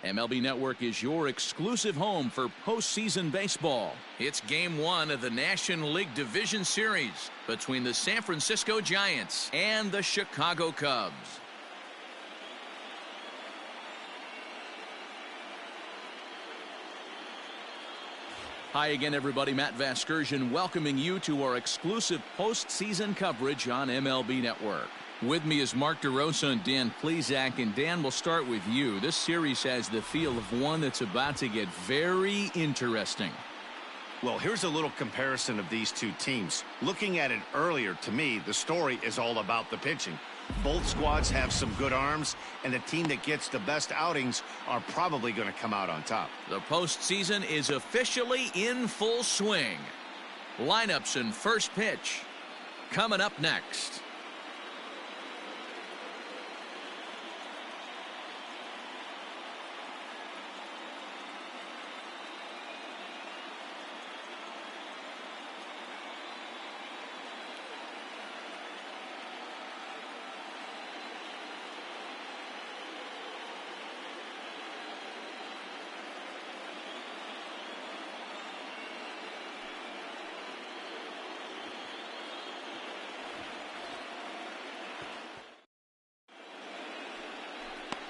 MLB Network is your exclusive home for postseason baseball. It's Game 1 of the National League Division Series between the San Francisco Giants and the Chicago Cubs. Hi again, everybody. Matt Vasgersian welcoming you to our exclusive postseason coverage on MLB Network. With me is Mark DeRosa and Dan Plesac, and Dan, we'll start with you. This series has the feel of one that's about to get very interesting. Well, here's a little comparison of these two teams. Looking at it earlier, to me, the story is all about the pitching. Both squads have some good arms, and the team that gets the best outings are probably going to come out on top. The postseason is officially in full swing. Lineups and first pitch coming up next.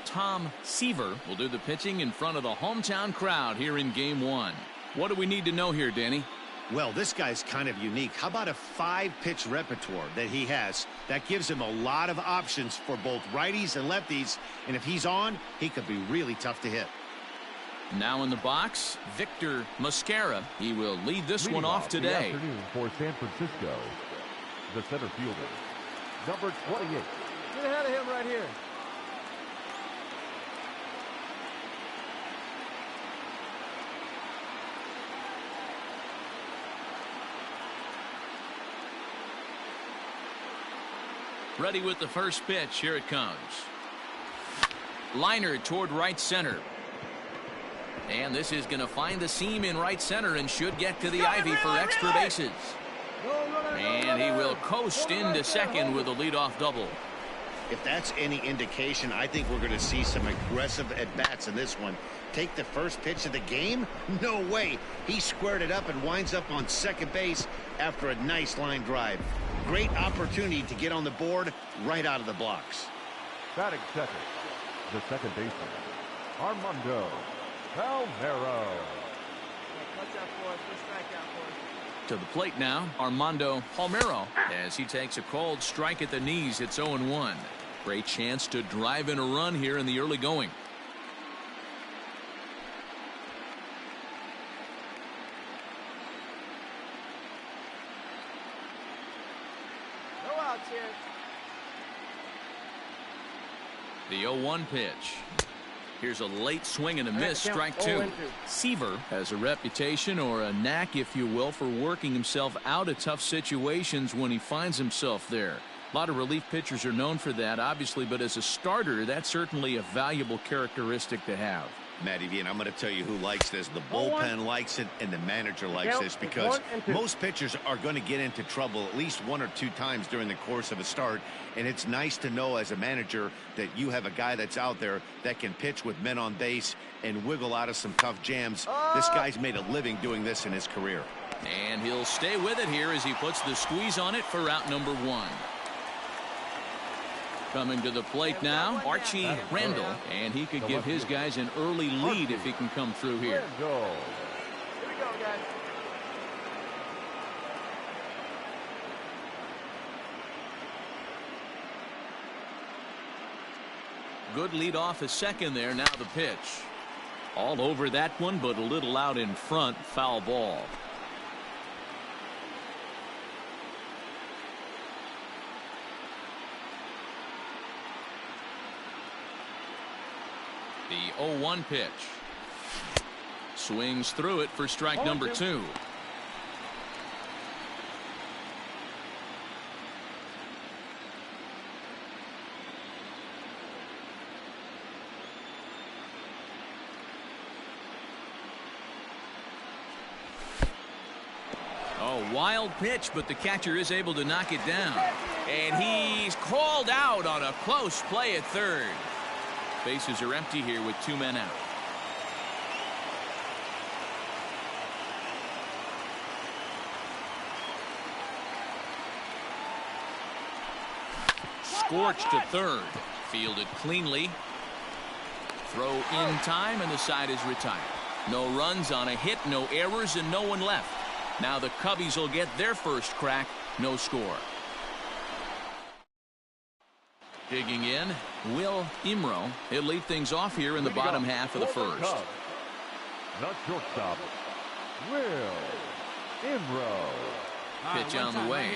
Tom Seaver will do the pitching in front of the hometown crowd here in Game 1. What do we need to know here, Danny? Well, this guy's kind of unique. How about a 5-pitch repertoire that he has? That gives him a lot of options for both righties and lefties, and if he's on, he could be really tough to hit. Now in the box, Victor Mosquera. He will lead this one off today. The afternoon for San Francisco, the center fielder, number 28. Get ahead of him right here. Ready with the first pitch. Here it comes. Liner toward right center. And this is going to find the seam in right center and should get to the ivy for extra bases. And he will coast into second with a leadoff double. If that's any indication, I think we're going to see some aggressive at-bats in this one. Take the first pitch of the game? No way. He squared it up and winds up on second base after a nice line drive. Great opportunity to get on the board right out of the blocks. Batting second, the second baseman, Armando Palmeiro. To the plate now, Armando Palmeiro, as he takes a called strike at the knees. It's 0-1. Great chance to drive in a run here in the early going. The 0-1 pitch. Here's a late swing and a miss, strike two. Seaver has a reputation, or a knack, if you will, for working himself out of tough situations when he finds himself there. A lot of relief pitchers are known for that, obviously, but as a starter, that's certainly a valuable characteristic to have. Matty V, and I'm going to tell you who likes this. The bullpen likes it, and the manager likes this, because most pitchers are going to get into trouble at least 1 or 2 times during the course of a start, and it's nice to know as a manager that you have a guy that's out there that can pitch with men on base and wiggle out of some tough jams. This guy's made a living doing this in his career. And he'll stay with it here as he puts the squeeze on it for out number 1. Coming to the plate now, Archie Randall, and he could give his guys an early lead if he can come through here. Here we go, guys. Good lead off a second there. Now the pitch. All over that one, but a little out in front. Foul ball. The 0-1 pitch. Swings through it for strike number 2. A wild pitch, but the catcher is able to knock it down. And he's called out on a close play at third. Bases are empty here with 2 men out. scorched to third. Fielded cleanly. Throw in time, and the side is retired. No runs on a hit, no errors, and no one left. Now the Cubbies will get their first crack. No score. Digging in, Will Imro. He'll lead things off here in the bottom half of the first. Not shortstop, Will Imro. Pitch on the way.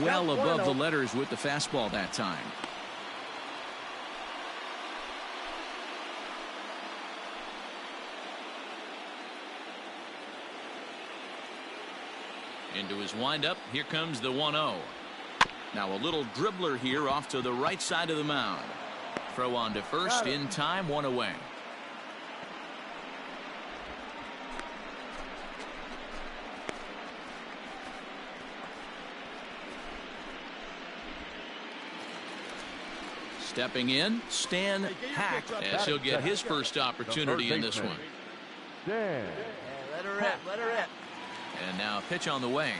Well above the letters with the fastball that time. Into his windup. Here comes the 1-0. Now a little dribbler here off to the right side of the mound. Throw on to first in time, one away. Stepping in, Stan Hack, as he'll get his first opportunity in this one. Dan. Let her rip, let her rip. And now pitch on the way.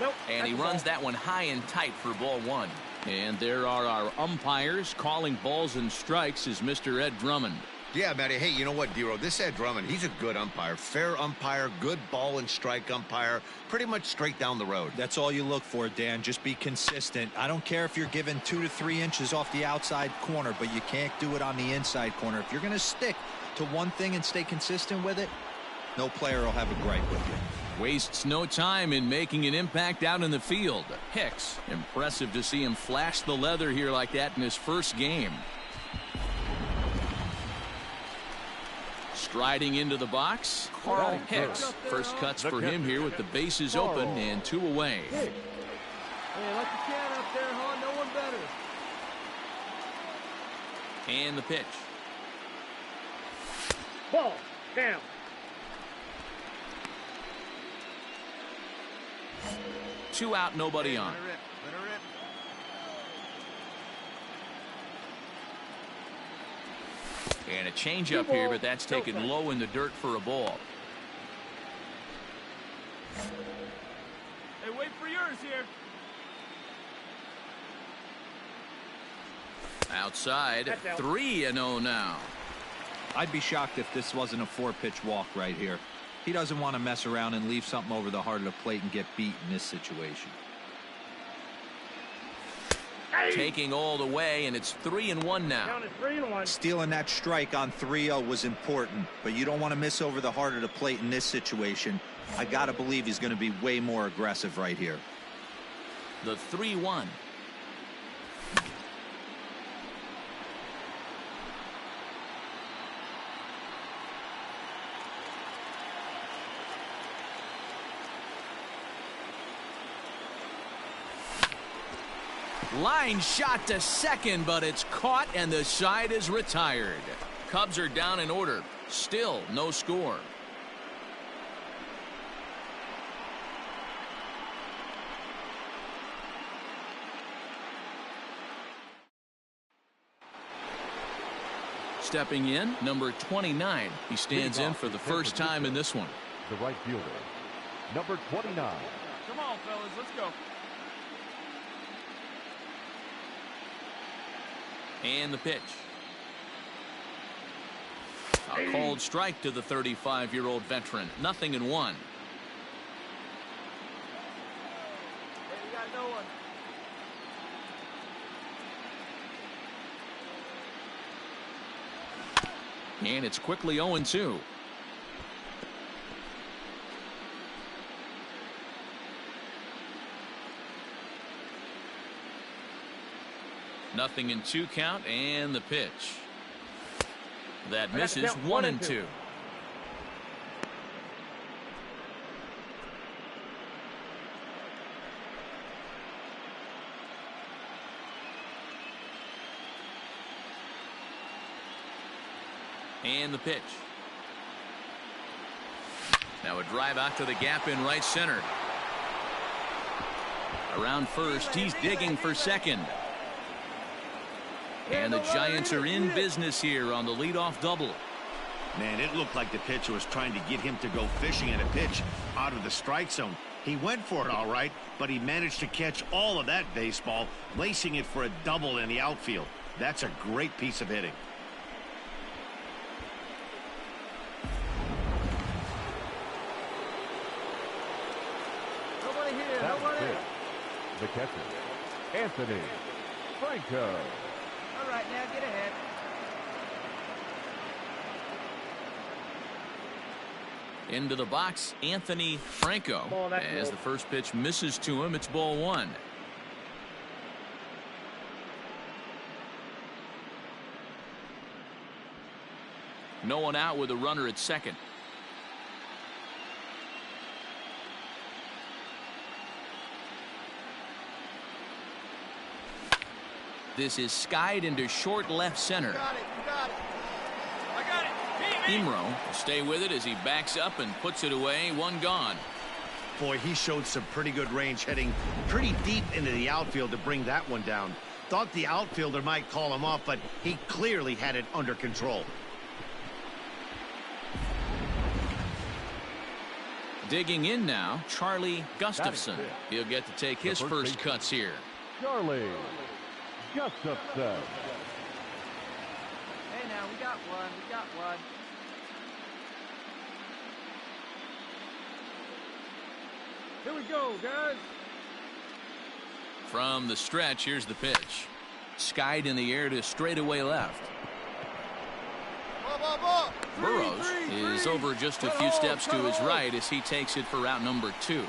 Nope, and he runs that one high and tight for ball one. And there are our umpires calling balls and strikes is Mr. Ed Drummond. Yeah, Matty. Hey, you know what, Dero? This Ed Drummond, he's a good umpire. Fair umpire, good ball and strike umpire. Pretty much straight down the road. That's all you look for, Dan. Just be consistent. I don't care if you're given 2 to 3 inches off the outside corner, but you can't do it on the inside corner. If you're going to stick to one thing and stay consistent with it, no player will have a gripe with you. Wastes no time in making an impact out in the field. Hicks, impressive to see him flash the leather here like that in his first game. Striding into the box, Carl Hicks. First cuts for him here with the bases open and 2 away. Hey, like you can up there, huh? No one better. And the pitch. Ball down. Two out, nobody on. Let her rip, let her rip. And a changeup here, but that's taken low in the dirt for a ball. Hey, wait for yours here. Outside, 3-0 now. I'd be shocked if this wasn't a 4-pitch walk right here. He doesn't want to mess around and leave something over the heart of the plate and get beat in this situation. Taking all the way, and it's 3-1 now. Count it 3-1. Stealing that strike on 3-0 was important, but you don't want to miss over the heart of the plate in this situation. I got to believe he's going to be way more aggressive right here. The 3-1. Line shot to second, but it's caught and the side is retired. Cubs are down in order. Still no score. Stepping in, number 29. He stands in for the first time in this one. The right fielder, number 29. Come on, fellas, let's go. And the pitch. A called strike to the 35-year-old veteran. 0-1. Hey, we got no one. And it's quickly 0-2. Nothing in 2 count, and the pitch. That misses. 1-2. And the pitch. Now a drive out to the gap in right center. Around first, he's digging for second. And the Giants are in business here on the leadoff double. Man, it looked like the pitcher was trying to get him to go fishing at a pitch out of the strike zone. He went for it all right, but he managed to catch all of that baseball, lacing it for a double in the outfield. That's a great piece of hitting. Nobody here, That's nobody. it. The catcher, Anthony Franco. All right, now get ahead. Into the box, Anthony Franco. As the first pitch misses to him, it's ball one. No one out with a runner at second. This is skied into short left center. You got it, you got it. I got it. Imro will stay with it as he backs up and puts it away. One gone. Boy, he showed some pretty good range, heading pretty deep into the outfield to bring that one down. Thought the outfielder might call him off, but he clearly had it under control. Digging in now, Charlie Gustafson. He'll get to take his first cuts here. Charlie Gustafson. Hey, now, we got one, we got one. Here we go, guys. From the stretch, here's the pitch. Skied in the air to straightaway left. Burrows is over just a few steps to his right as he takes it for route number 2.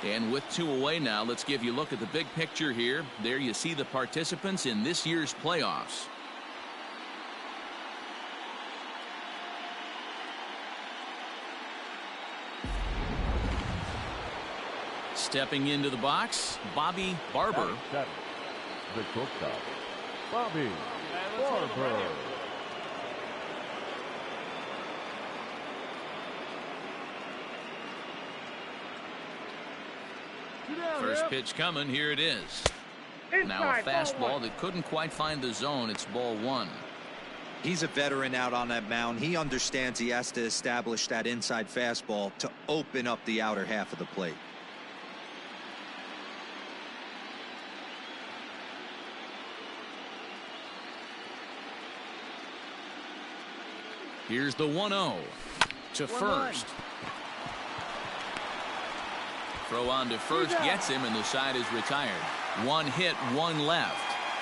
And with 2 away now, let's give you a look at the big picture here. There you see the participants in this year's playoffs. Stepping into the box, Bobby Barber. The shortstop, Bobby Barber. First pitch coming. Here it is. Now a fastball that couldn't quite find the zone. It's ball one. He's a veteran out on that mound. He understands he has to establish that inside fastball to open up the outer half of the plate. Here's the 1-0 to first. Throw on to first gets him, and the side is retired. 1 hit, 1 left.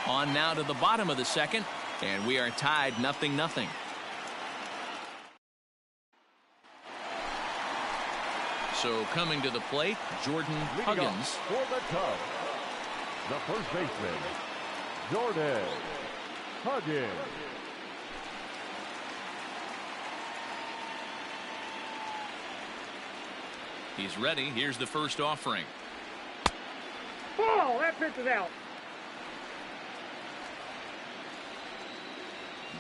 On now to the bottom of the second, and we are tied 0-0. So coming to the plate, Jordan Huggins. For the Cubs, the first baseman, Jordan Huggins. He's ready. Here's the first offering. Oh, that pitch is out.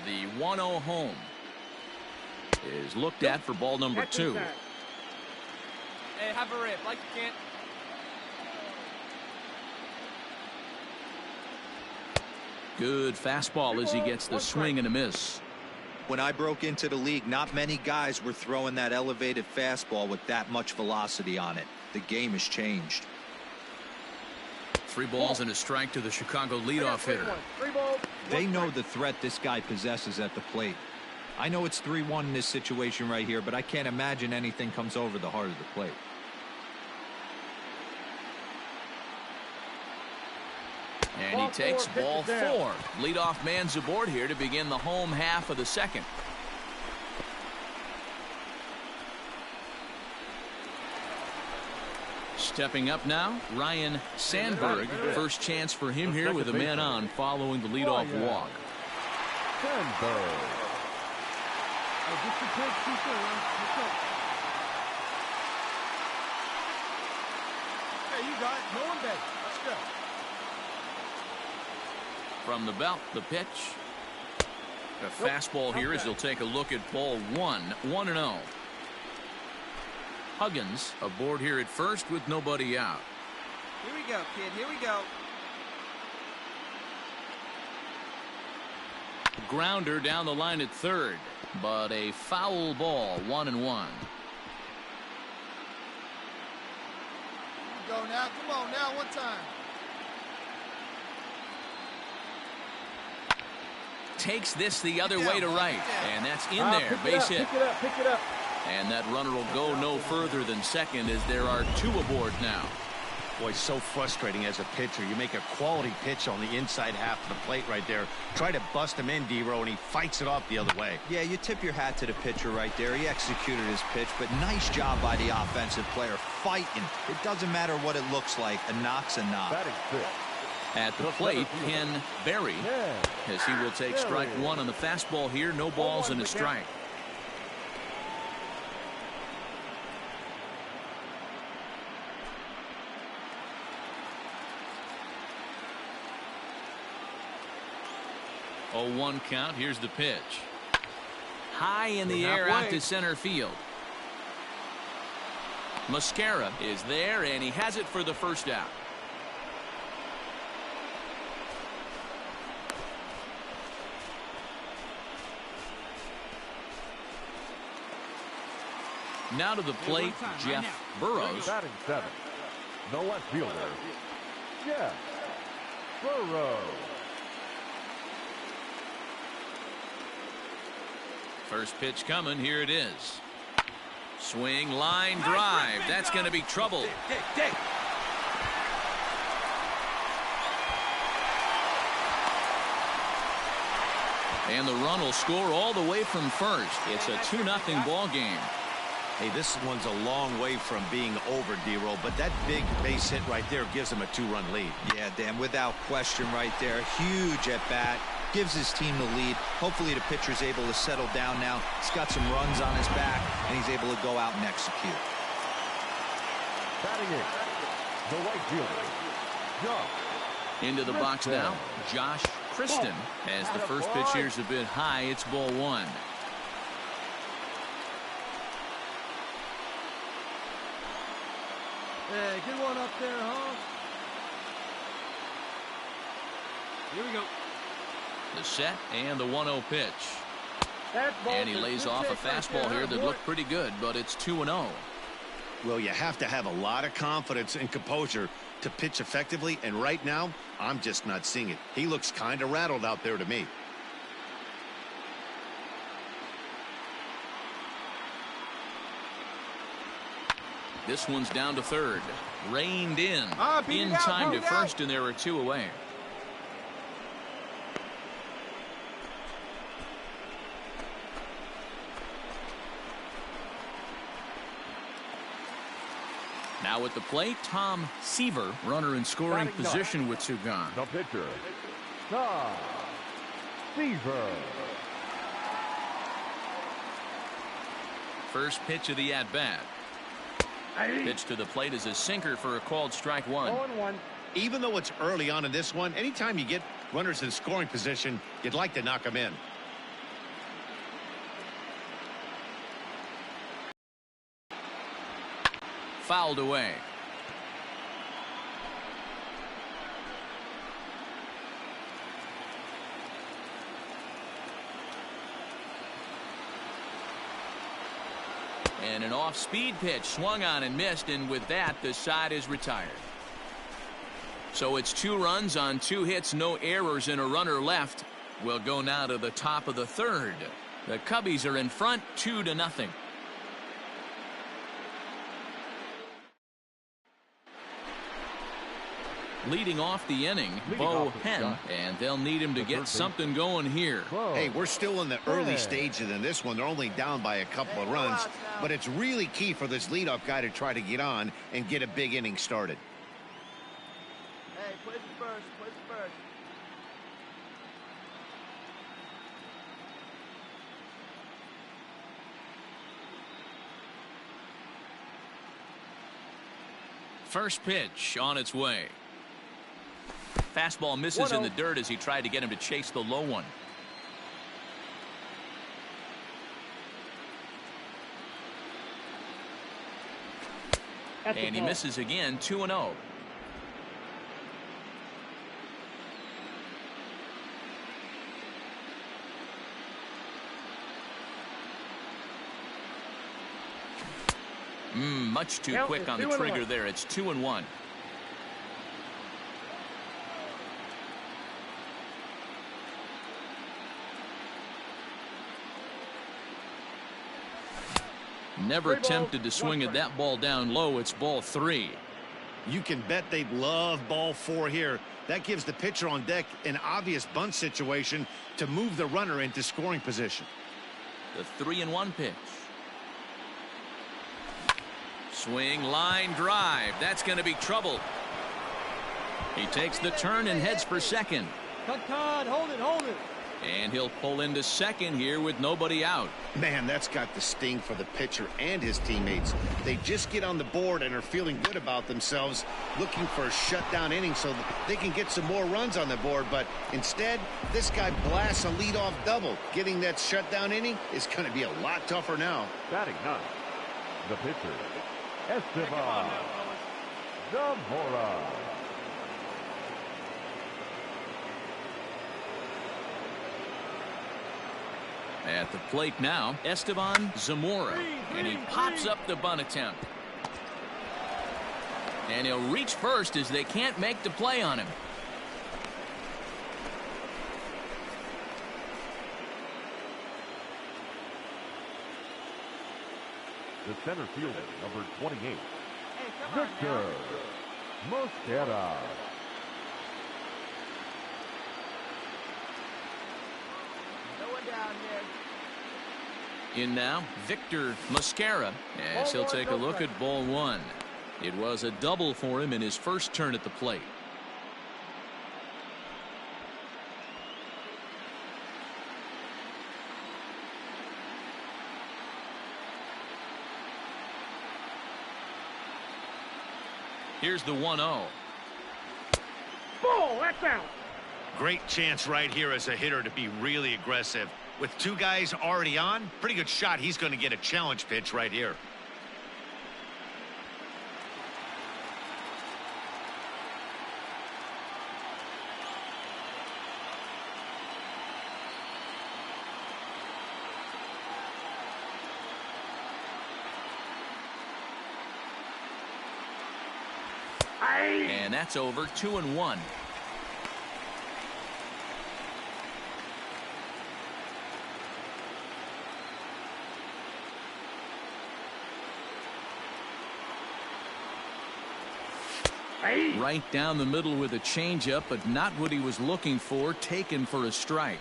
The 1-0 home is looked at for ball number 2. Hey, have a rip like you can't. Good fastball as he gets the swing and a miss. When I broke into the league, not many guys were throwing that elevated fastball with that much velocity on it. The game has changed. 3 balls and a strike to the Chicago leadoff hitter. They know the threat this guy possesses at the plate. I know it's 3-1 in this situation right here, but I can't imagine anything comes over the heart of the plate. And he takes ball 4. Leadoff man's aboard here to begin the home half of the second. Stepping up now, Ryan Sandberg. First chance for him here with a man on following the leadoff walk. Sandberg. Hey, you got it. No one better. Let's go. From the belt, the pitch. A fastball here as he'll take a look at ball 1. 1-0. Huggins aboard here at first with nobody out. Here we go, kid. Here we go. Grounder down the line at third, but a foul ball. 1-1. go now. Come on now, one time. Takes this the other way to right, and that's in there. Base hit. Pick it up. And that runner will go no further than second as there are 2 aboard now. Boy, so frustrating as a pitcher. You make a quality pitch on the inside half of the plate right there. Try to bust him in, D-Row, and he fights it off the other way. Yeah, you tip your hat to the pitcher right there. He executed his pitch, but nice job by the offensive player fighting. It doesn't matter what it looks like. A knock's a knock. Batting fifth. At the plate, Ken Berry, as he will take strike 1 on the fastball here. No balls and a strike. Oh, 1 count. Here's the pitch. High in the air out to center field. Mascara is there, and he has it for the first out. Now to the plate, Jeff Burrows. Batting 7th. The left fielder, Jeff Burrows. First pitch coming. Here it is. Swing, line drive. That's going to be trouble. And the run will score all the way from first. It's a 2-0 ball game. Hey, this one's a long way from being over, D-Roll, but that big base hit right there gives him a 2-run lead. Yeah, Dan, without question right there. Huge at bat. Gives his team the lead. Hopefully the pitcher's able to settle down now. He's got some runs on his back, and he's able to go out and execute. Batting 8th. The right fielder, Josh. Into the box now, Josh Kristen. As the first pitch here's a bit high, it's ball 1. Hey, get one up there, huh? Here we go. The set and the 1-0 pitch. And he lays off a fastball here that looked pretty good, but it's 2-0. Well, you have to have a lot of confidence and composure to pitch effectively, and right now, I'm just not seeing it. He looks kind of rattled out there to me. This one's down to third. Reined in. In time to first, and there are 2 away. Now at the plate, Tom Seaver, runner in scoring position with 2 gone. The pitcher, Tom Seaver. First pitch of the at-bat. Pitch to the plate is a sinker for a called strike 1. 0-1. Even though it's early on in this one, anytime you get runners in scoring position, you'd like to knock them in. Fouled away. And an off-speed pitch swung on and missed, and with that the side is retired. So it's 2 runs on 2 hits, no errors, and a runner left. We'll go now to the top of the third. The Cubbies are in front 2-0. Leading off the inning, Bo Hen, and they'll need him to get something going here. Hey, we're still in the early stages in this one. They're only down by a couple of runs, but it's really key for this leadoff guy to try to get on and get a big inning started. Hey, push first, push first. First pitch on its way. Fastball misses in the dirt as he tried to get him to chase the low one. And he misses again, 2-0. Much too quick on the trigger there. It's 2-1. Never tempted to swing at that ball down low. It's ball 3. You can bet they'd love ball 4 here. That gives the pitcher on deck an obvious bunt situation to move the runner into scoring position. The 3-1 pitch. Swing, line drive. That's going to be trouble. He takes the turn and heads for second. Cut, hold it. And he'll pull into second here with nobody out. Man, that's got the sting for the pitcher and his teammates. They just get on the board and are feeling good about themselves, looking for a shutdown inning so that they can get some more runs on the board. But instead, this guy blasts a leadoff double. Getting that shutdown inning is going to be a lot tougher now. Batting 9, the pitcher, Esteban Zamora. At the plate now, Esteban Zamora. And he pops up the bunt attempt. And he'll reach first as they can't make the play on him. The center fielder, number 28, Victor Mosquera. In now, Victor Mosquera, as he'll take a look at ball 1. It was a double for him in his first turn at the plate. Here's the 1-0. Ball, that's out. Great chance right here as a hitter to be really aggressive. With 2 guys already on, pretty good shot he's going to get a challenge pitch right here. And that's over. 2-1. Right down the middle with a changeup, but not what he was looking for. Taken for a strike.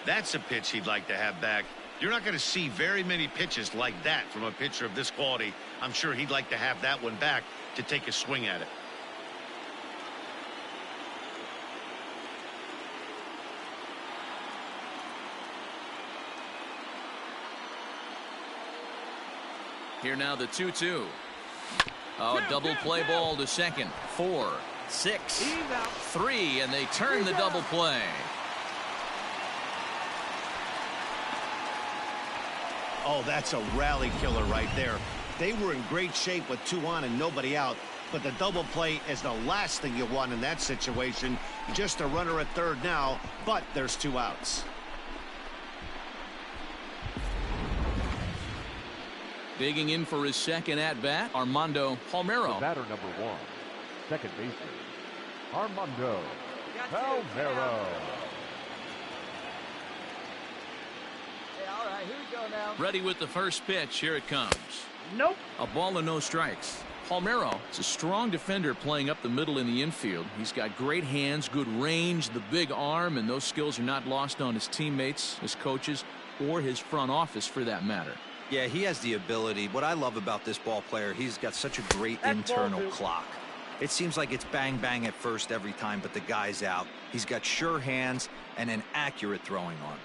That's a pitch he'd like to have back. You're not going to see very many pitches like that from a pitcher of this quality. I'm sure he'd like to have that one back to take a swing at it. Here now the 2-2. Oh, double play ball to second. 4, 6, 3, and they turn the double play. Oh, that's a rally killer right there. They were in great shape with 2 on and nobody out, but the double play is the last thing you want in that situation. Just a runner at third now, but there's 2 outs. Digging in for his second at-bat, Armando Palmeiro. The batter number 1, second baseman, Armando Palmeiro. Hey, all right, here we go now. Ready with the first pitch. Here it comes. Nope. A ball and no strikes. Palmeiro is a strong defender playing up the middle in the infield. He's got great hands, good range, the big arm, and those skills are not lost on his teammates, his coaches, or his front office for that matter. Yeah, he has the ability. What I love about this ball player, he's got such a great internal clock. It seems like it's bang bang at first every time, but the guy's out. He's got sure hands and an accurate throwing arm.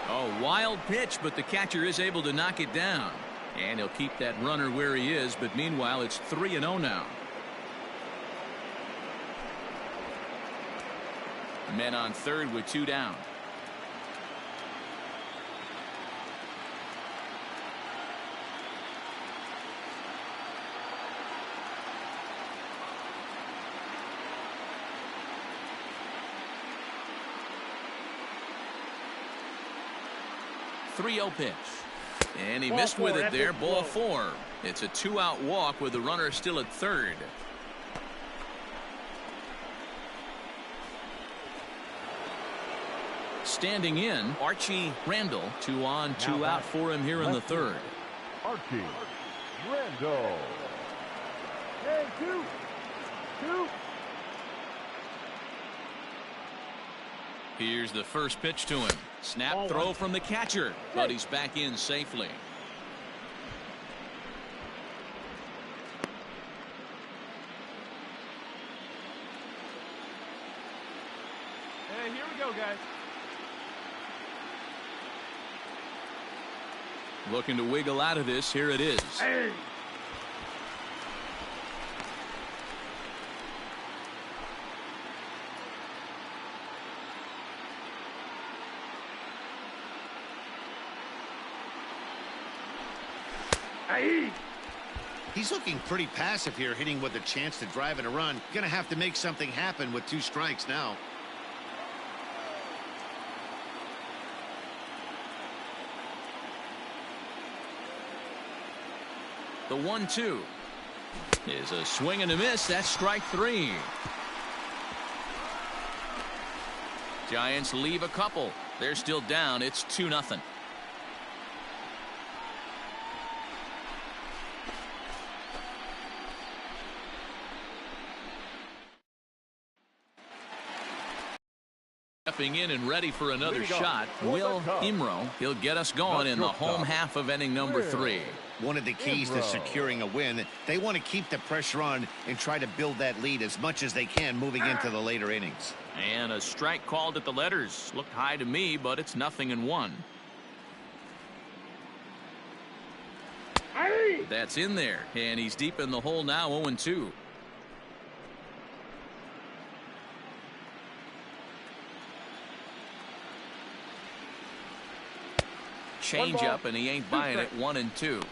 Oh, wild pitch, but the catcher is able to knock it down. And he'll keep that runner where he is, but meanwhile it's 3-0 now. Men on third with 2 down. .3-0 pitch. And he missed with it there. Ball 4. It's a 2-out walk with the runner still at third. Standing in, Archie Randall. 2 on, 2 out for him here in the third. Archie Randall. Hey, 2. Here's the first pitch to him. Snap throw from the catcher, but he's back in safely. Hey, here we go, guys. Looking to wiggle out of this. Here it is. Hey. He's looking pretty passive here, hitting with a chance to drive in a run. Gonna have to make something happen with 2 strikes now. The 1-2 is a swing and a miss. That's strike 3. Giants leave a couple. They're still down. It's 2-0. Stepping in and ready for another shot, Will Imro. He'll get us going in the home half of inning number 3. One of the keys to securing a win, they want to keep the pressure on and try to build that lead as much as they can moving into the later innings. And a strike called at the letters. Looked high to me, but it's 0-1. That's in there, and he's deep in the hole now. 0-2. Change up, and he ain't buying it. 1-2.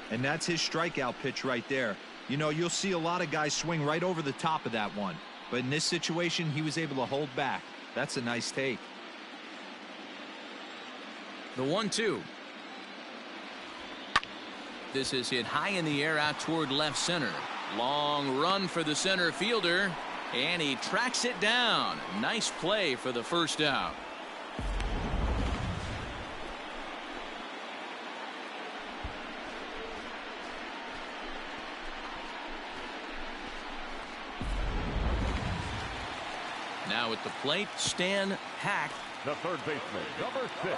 And that's his strikeout pitch right there. You know, you'll see a lot of guys swing right over the top of that one, but in this situation he was able to hold back. That's a nice take. The 1-2. This is hit high in the air out toward left center. Long run for the center fielder, and he tracks it down. Nice play for the first out. Now at the plate, Stan Hack. The third baseman, number 6,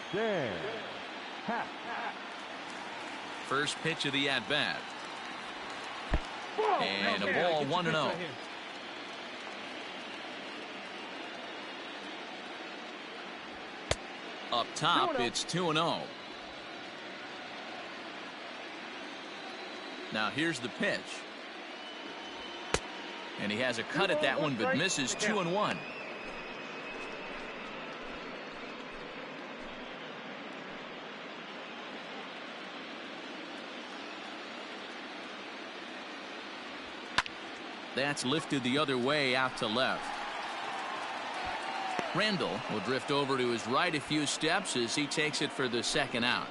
Stan Hack. First pitch of the at-bat. And a ball 1-0. Up top, it's 2-0. Now here's the pitch. And he has a cut at that one, but misses. 2-1. That's lifted the other way out to left. Randall will drift over to his right a few steps as he takes it for the second out.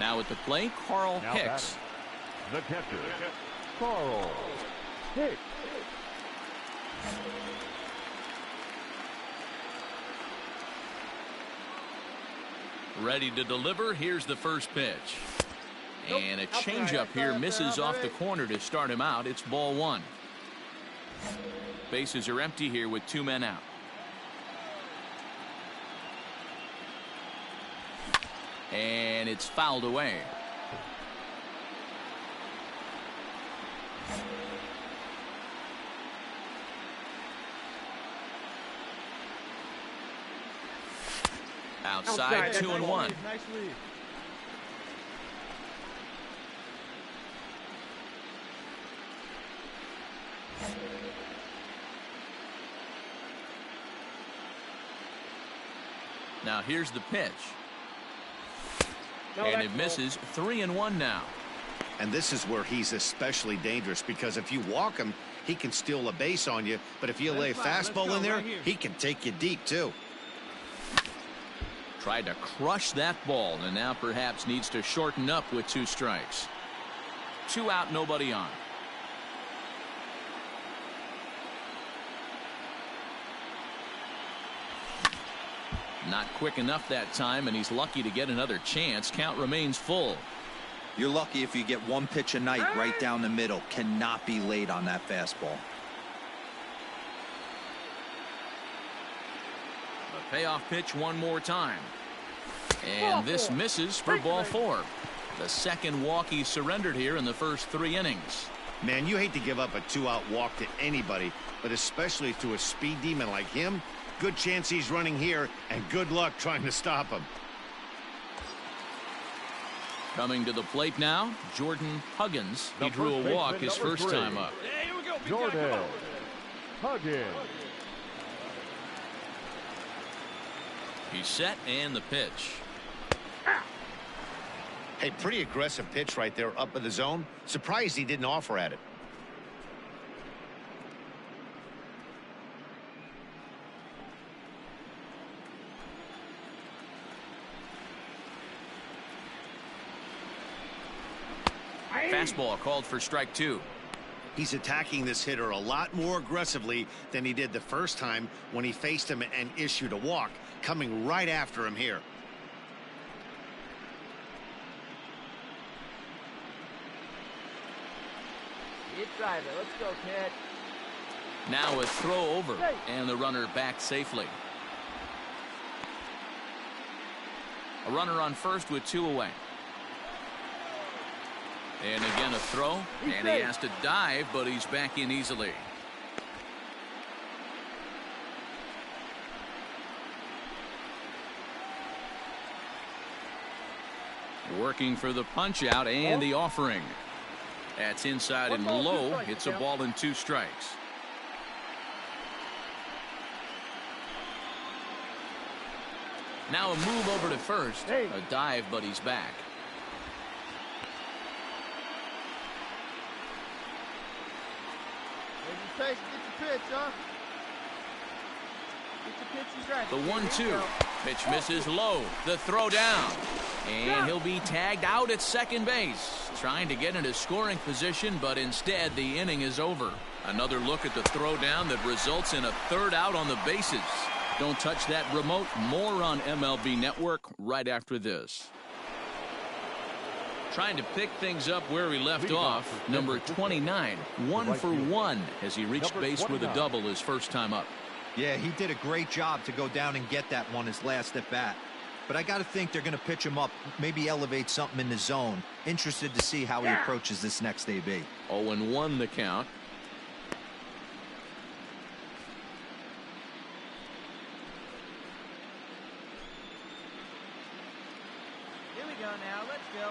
Now at the plate, Carl Hicks. The catcher, Carl Hicks. Ready to deliver. Here's the first pitch. And a changeup here misses off the corner to start him out. It's ball 1. Bases are empty here with 2 men out. And it's fouled away. Outside, 2-1. Nice lead. Now here's the pitch. And it misses. 3-1 now. And this is where he's especially dangerous, because if you walk him, he can steal a base on you. But if you lay a fastball in there, he can take you deep too. Tried to crush that ball and now perhaps needs to shorten up with 2 strikes. 2 out, nobody on. Not quick enough that time, and he's lucky to get another chance. Count remains full. You're lucky if you get 1 pitch a night right down the middle. Cannot be late on that fastball. The payoff pitch one more time. And this misses for ball 4. The second walk he surrendered here in the first 3 innings. Man, you hate to give up a 2-out walk to anybody, but especially to a speed demon like him. Good chance he's running here, and good luck trying to stop him. Coming to the plate now, Jordan Huggins. He drew a walk his first time up. Yeah, here we go. Jordan Huggins. He's set, and the pitch. Hey, pretty aggressive pitch right there up in the zone. Surprised he didn't offer at it. Fastball called for strike 2. He's attacking this hitter a lot more aggressively than he did the first time when he faced him and issued a walk, coming right after him here. Keep driving. Let's go, kid. Now a throw over, and the runner back safely. A runner on first with 2 away. And again a throw, and he has to dive, but he's back in easily. Working for the punch out and the offering. That's inside and low. It's a ball and 2 strikes. Now a move over to first. A dive, but he's back. Get your pitch, huh? Get your pitches right. The 1-2. Pitch misses low. The throw down. And he'll be tagged out at second base. Trying to get into scoring position, but instead the inning is over. Another look at the throw down that results in a 3rd out on the bases. Don't touch that remote. More on MLB Network right after this. Trying to pick things up where we left off. Number 29, 1 for 1 as he reached base with a double his first time up. Yeah, he did a great job to go down and get that one his last at bat. But I got to think they're going to pitch him up, maybe elevate something in the zone. Interested to see how he approaches this next AB. 0-1 the count. Here we go now. Let's go.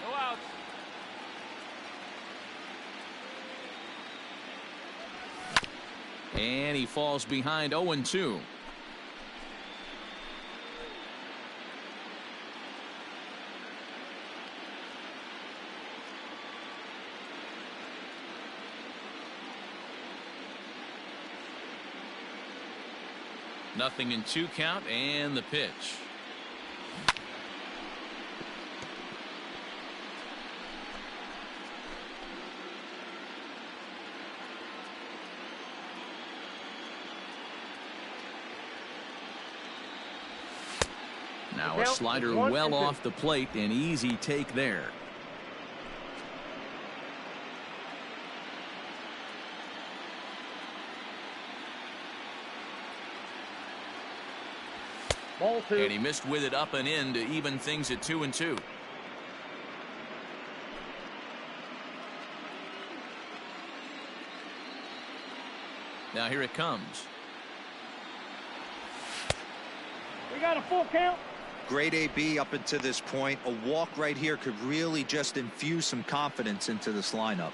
No outs. And he falls behind 0-2. Nothing in 2 count, and the pitch. Now a slider well off the plate, an easy take there. Ball 2. And he missed with it up and in to even things at 2-2. Now here it comes. We got a full count. Great AB up until this point. A walk right here could really just infuse some confidence into this lineup.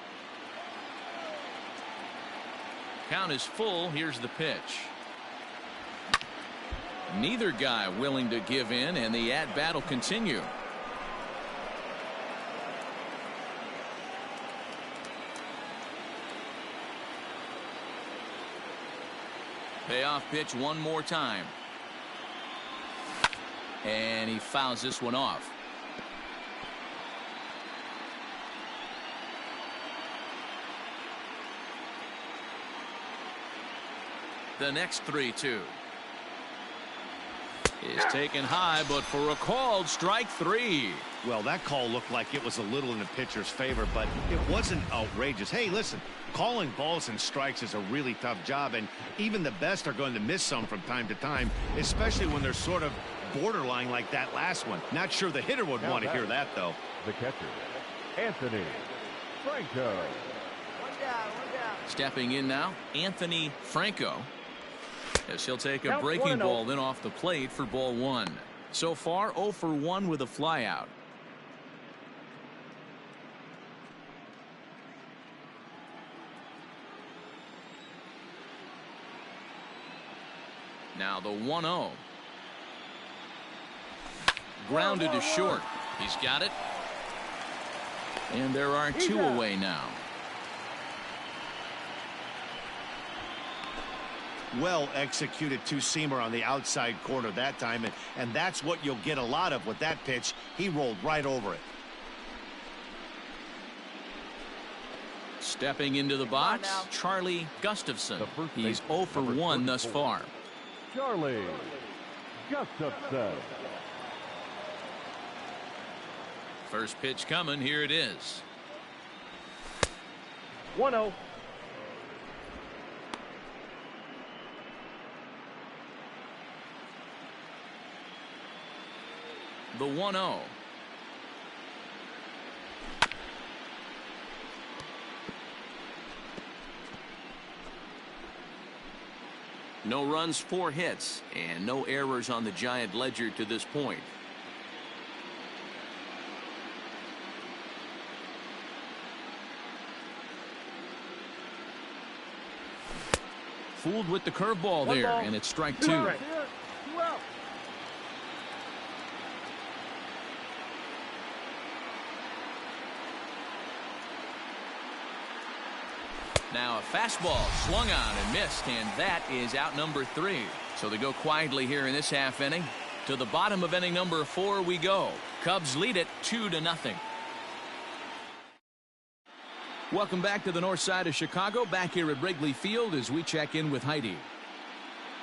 Count is full. Here's the pitch. Neither guy willing to give in, and the at-bat will continue. Payoff pitch one more time. And he fouls this one off. The next 3-2 is taken high, but for a called strike 3. Well, that call looked like it was a little in the pitcher's favor, but it wasn't outrageous. Hey, listen, calling balls and strikes is a really tough job, and even the best are going to miss some from time to time, especially when they're sort of borderline like that last one. Not sure the hitter would want to hear that, though. The catcher, Anthony Franco. One down. Stepping in now, Anthony Franco, as he'll take a Count breaking 1-0. ball then off the plate for ball 1. So far 0 for 1 with a flyout. Now the 1-0. Grounded to short. He's got it. And there are 2 away now. Well executed two-seamer on the outside corner that time, and that's what you'll get a lot of with that pitch. He rolled right over it. Stepping into the box, Charlie Gustafson. He's 0 for 1 thus far. Charlie Gustafson. First pitch coming. Here it is. 1-0. The 1-0. No runs, 4 hits, and no errors on the Giant ledger to this point. Fooled with the curveball there, and it's strike 2. 2 out. Now a fastball swung on and missed, and that is out number 3. So they go quietly here in this half inning. To the bottom of inning number 4 we go. Cubs lead it 2-0. Welcome back to the north side of Chicago, back here at Wrigley Field as we check in with Heidi.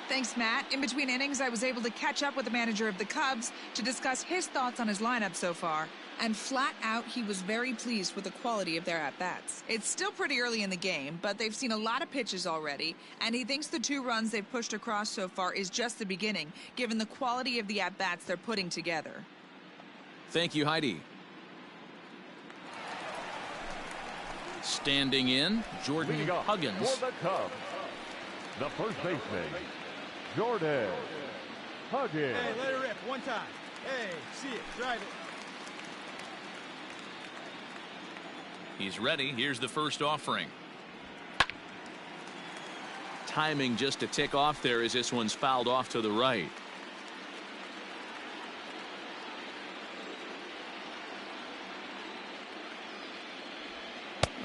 Thanks, Matt. In between innings, I was able to catch up with the manager of the Cubs to discuss his thoughts on his lineup so far. And flat out, he was very pleased with the quality of their at-bats. It's still pretty early in the game, but they've seen a lot of pitches already, and he thinks the 2 runs they've pushed across so far is just the beginning, given the quality of the at-bats they're putting together. Thank you, Heidi. Standing in, Jordan Leading off Huggins. for the Cubs, the first baseman, Jordan Huggins. Hey, let it rip. One time. Hey, see it. Drive it. He's ready. Here's the first offering. Timing just a tick off there as this one's fouled off to the right.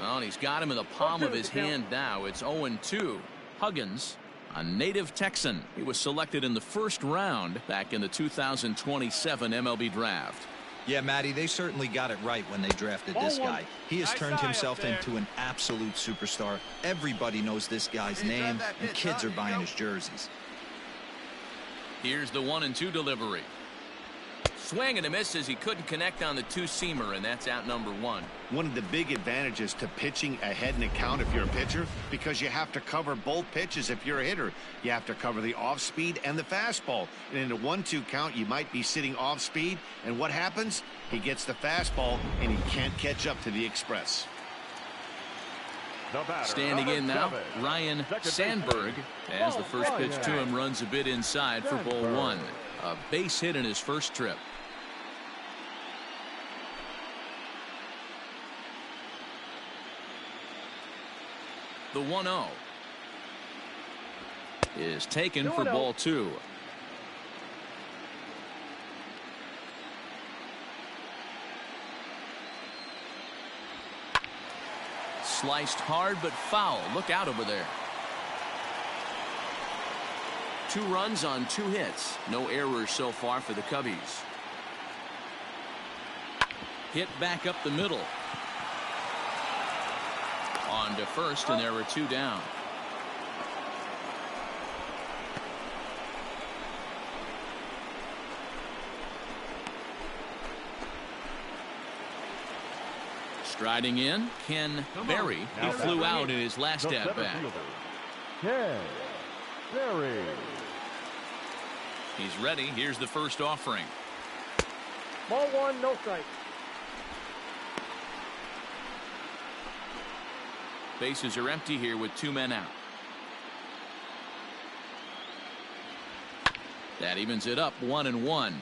Well, and he's got him in the palm of his hand now. It's 0-2. Huggins, a native Texan. He was selected in the first round back in the 2027 MLB draft. Yeah, Matty, they certainly got it right when they drafted this guy. He has turned himself into an absolute superstar. Everybody knows this guy's name, and kids are buying his jerseys. Here's the 1-2 delivery. Swing and a miss as he couldn't connect on the two-seamer, and that's out number 1. One of the big advantages to pitching ahead in a count if you're a pitcher, because you have to cover both pitches if you're a hitter. You have to cover the off-speed and the fastball. And in a 1-2 count, you might be sitting off-speed, and what happens? He gets the fastball, and he can't catch up to the express. Standing in now, Ryan Sandberg, as the first pitch to him runs a bit inside for ball 1. A base hit in his first trip. The 1-0 is taken for ball 2. Sliced hard but foul. Look out over there. 2 runs on 2 hits. No errors so far for the Cubbies. Hit back up the middle. On to first, and there were 2 down. Striding in, Ken Berry. He flew out in his last at-bat. Ken Berry. He's ready. Here's the first offering. Ball 1, no strike. Bases are empty here with 2 men out. That evens it up 1-1.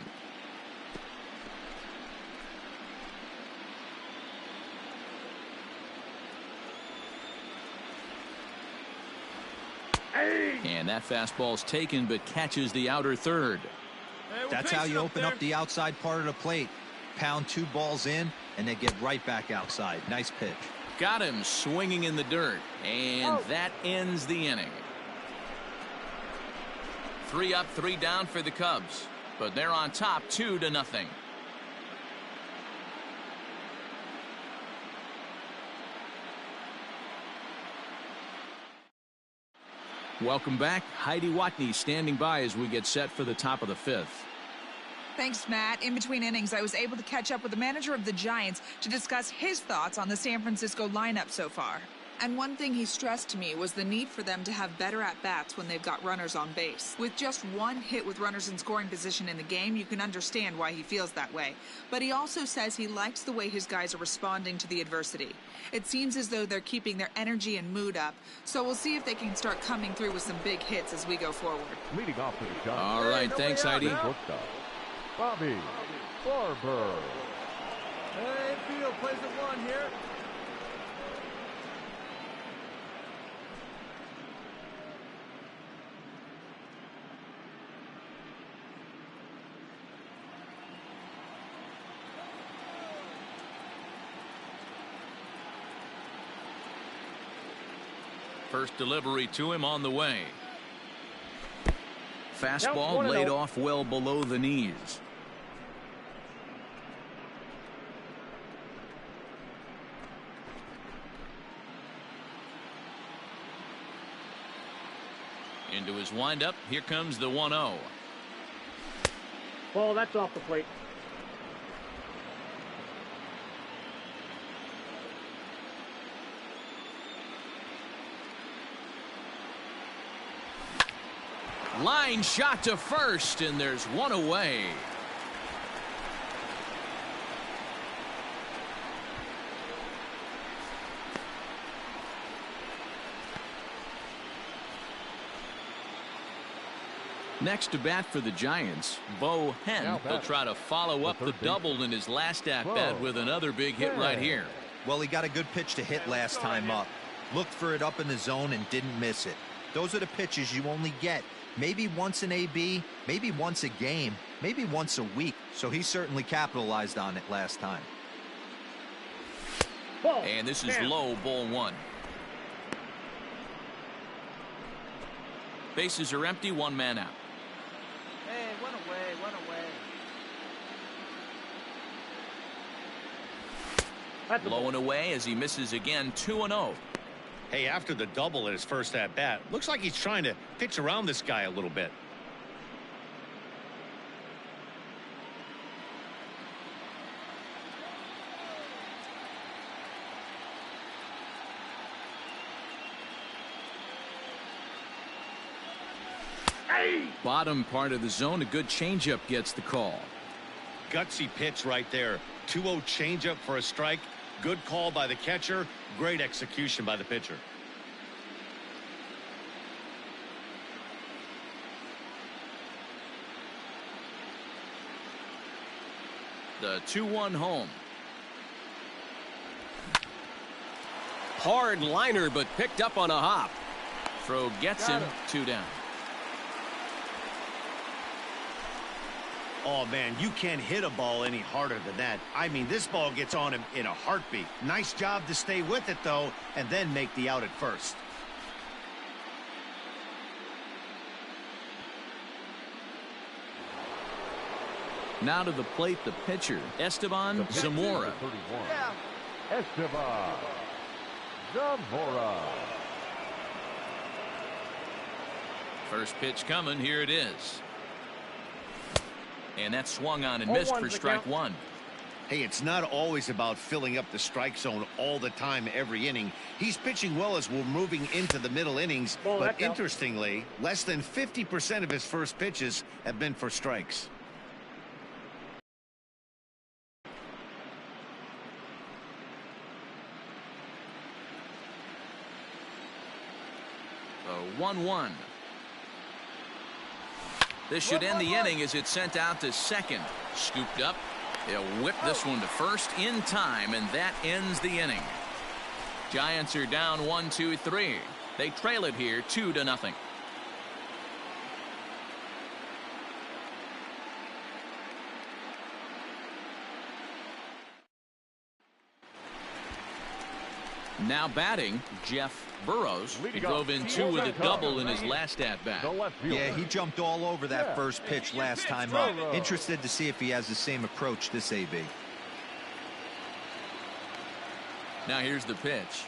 And that fastball's taken but catches the outer third. That's how you open up the outside part of the plate. Pound 2 balls in and they get right back outside. Nice pitch. Got him swinging in the dirt, and that ends the inning. 3 up, 3 down for the Cubs, but they're on top 2-0. Welcome back. Heidi Watney standing by as we get set for the top of the 5th. Thanks, Matt. In between innings, I was able to catch up with the manager of the Giants to discuss his thoughts on the San Francisco lineup so far. And one thing he stressed to me was the need for them to have better at-bats when they've got runners on base. With just 1 hit with runners in scoring position in the game, you can understand why he feels that way. But he also says he likes the way his guys are responding to the adversity. It seems as though they're keeping their energy and mood up, so we'll see if they can start coming through with some big hits as we go forward. Leading off to the Giants. All right, thanks, Heidi. Bobby Barber. Hey, field plays at 1 here. First delivery to him on the way. Fastball laid off well below the knees. Into his windup. Here comes the 1-0. Ball, that's off the plate. Line shot to first, and there's 1 away. Next to bat for the Giants, Bo Hen. He'll try to follow up the double in his last at-bat with another big hit right here. Well, he got a good pitch to hit last time up. Looked for it up in the zone and didn't miss it. Those are the pitches you only get maybe once an AB, maybe once a game, maybe once a week. So he certainly capitalized on it last time. And this is low, ball 1. Bases are empty, 1 man out. Hey, 1 away, 1 away. Low and away as he misses again, 2-0. Hey, after the double at his first at-bat, looks like he's trying to pitch around this guy a little bit. Bottom part of the zone, a good changeup gets the call. Gutsy pitch right there. 2-0 changeup for a strike. Good call by the catcher. Great execution by the pitcher. The 2-1 home. Hard liner, but picked up on a hop. Throw gets him. 2 down. Oh, man, you can't hit a ball any harder than that. I mean, this ball gets on him in a heartbeat. Nice job to stay with it, though, and then make the out at first. Now to the plate, the pitcher, Esteban Zamora. Esteban Zamora. First pitch coming. Here it is. And that swung on and missed for strike one. Hey, it's not always about filling up the strike zone all the time every inning. He's pitching well as we're moving into the middle innings. But interestingly, less than 50% of his first pitches have been for strikes. The 1-1. This should end the inning as it's sent out to second. Scooped up. They'll whip this one to first in time, and that ends the inning. Giants are down 1-2-3. They trail it here 2-0. Now batting, Jeff Burrows. He drove in two with a double in his last at-bat. Yeah, he jumped all over that first pitch last time up. Interested to see if he has the same approach this AB. Now here's the pitch.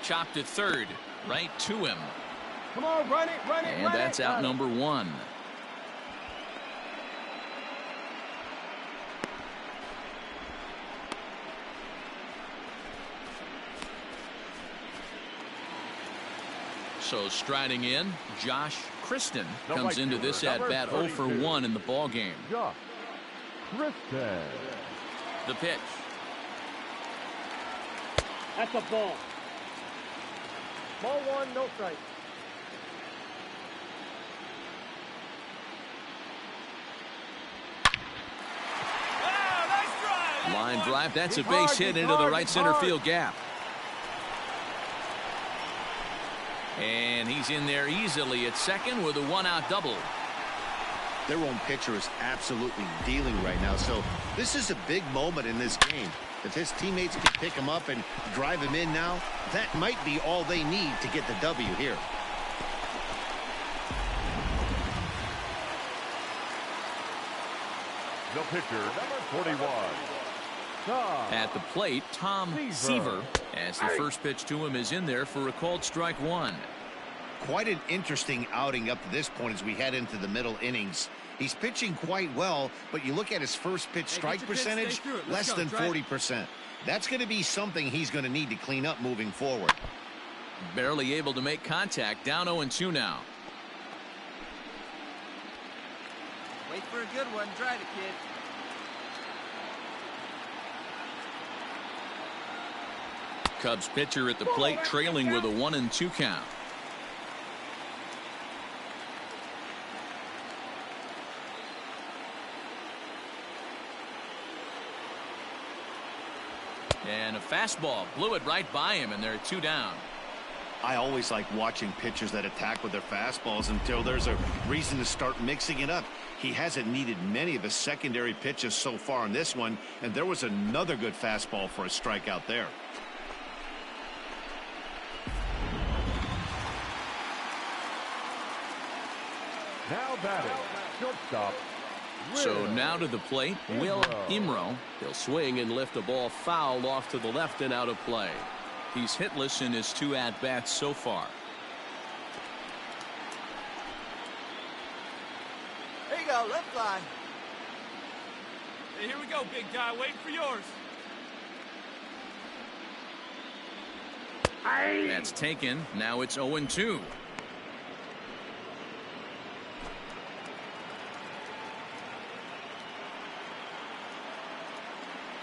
Chopped at third, right to him. Come on, run it, run it, and run it. That's out number one. So striding in, Josh Kristen comes into this at-bat 0 for 1 in the ball game. Josh Kristen. The pitch. That's a ball. Ball one, no strike. Line drive. That's a base hit into the right center field gap. And he's in there easily at second with a one-out double. Their own pitcher is absolutely dealing right now, so this is a big moment in this game. If his teammates can pick him up and drive him in now, that might be all they need to get the W here. The pitcher, number 41. At the plate, Tom Seaver, as the first pitch to him is in there for a called strike one. Quite an interesting outing up to this point as we head into the middle innings. He's pitching quite well, but you look at his first pitch strike percentage, less than 40%. That's going to be something he's going to need to clean up moving forward. Barely able to make contact, down 0-2 now. Wait for a good one, drive it, kid. Cubs pitcher at the plate, trailing with a 1-2 count. And a fastball blew it right by him, and they're 2 down. I always like watching pitchers that attack with their fastballs until there's a reason to start mixing it up. He hasn't needed many of his secondary pitches so far in this one, and there was another good fastball for a strikeout there. Now batting, shortstop. So now to the plate, Will Imro. He'll swing and lift a ball foul off to the left and out of play. He's hitless in his 2 at-bats so far. There you go, left line. Hey, here we go, big guy. Waiting for yours. That's taken. Now it's 0-2.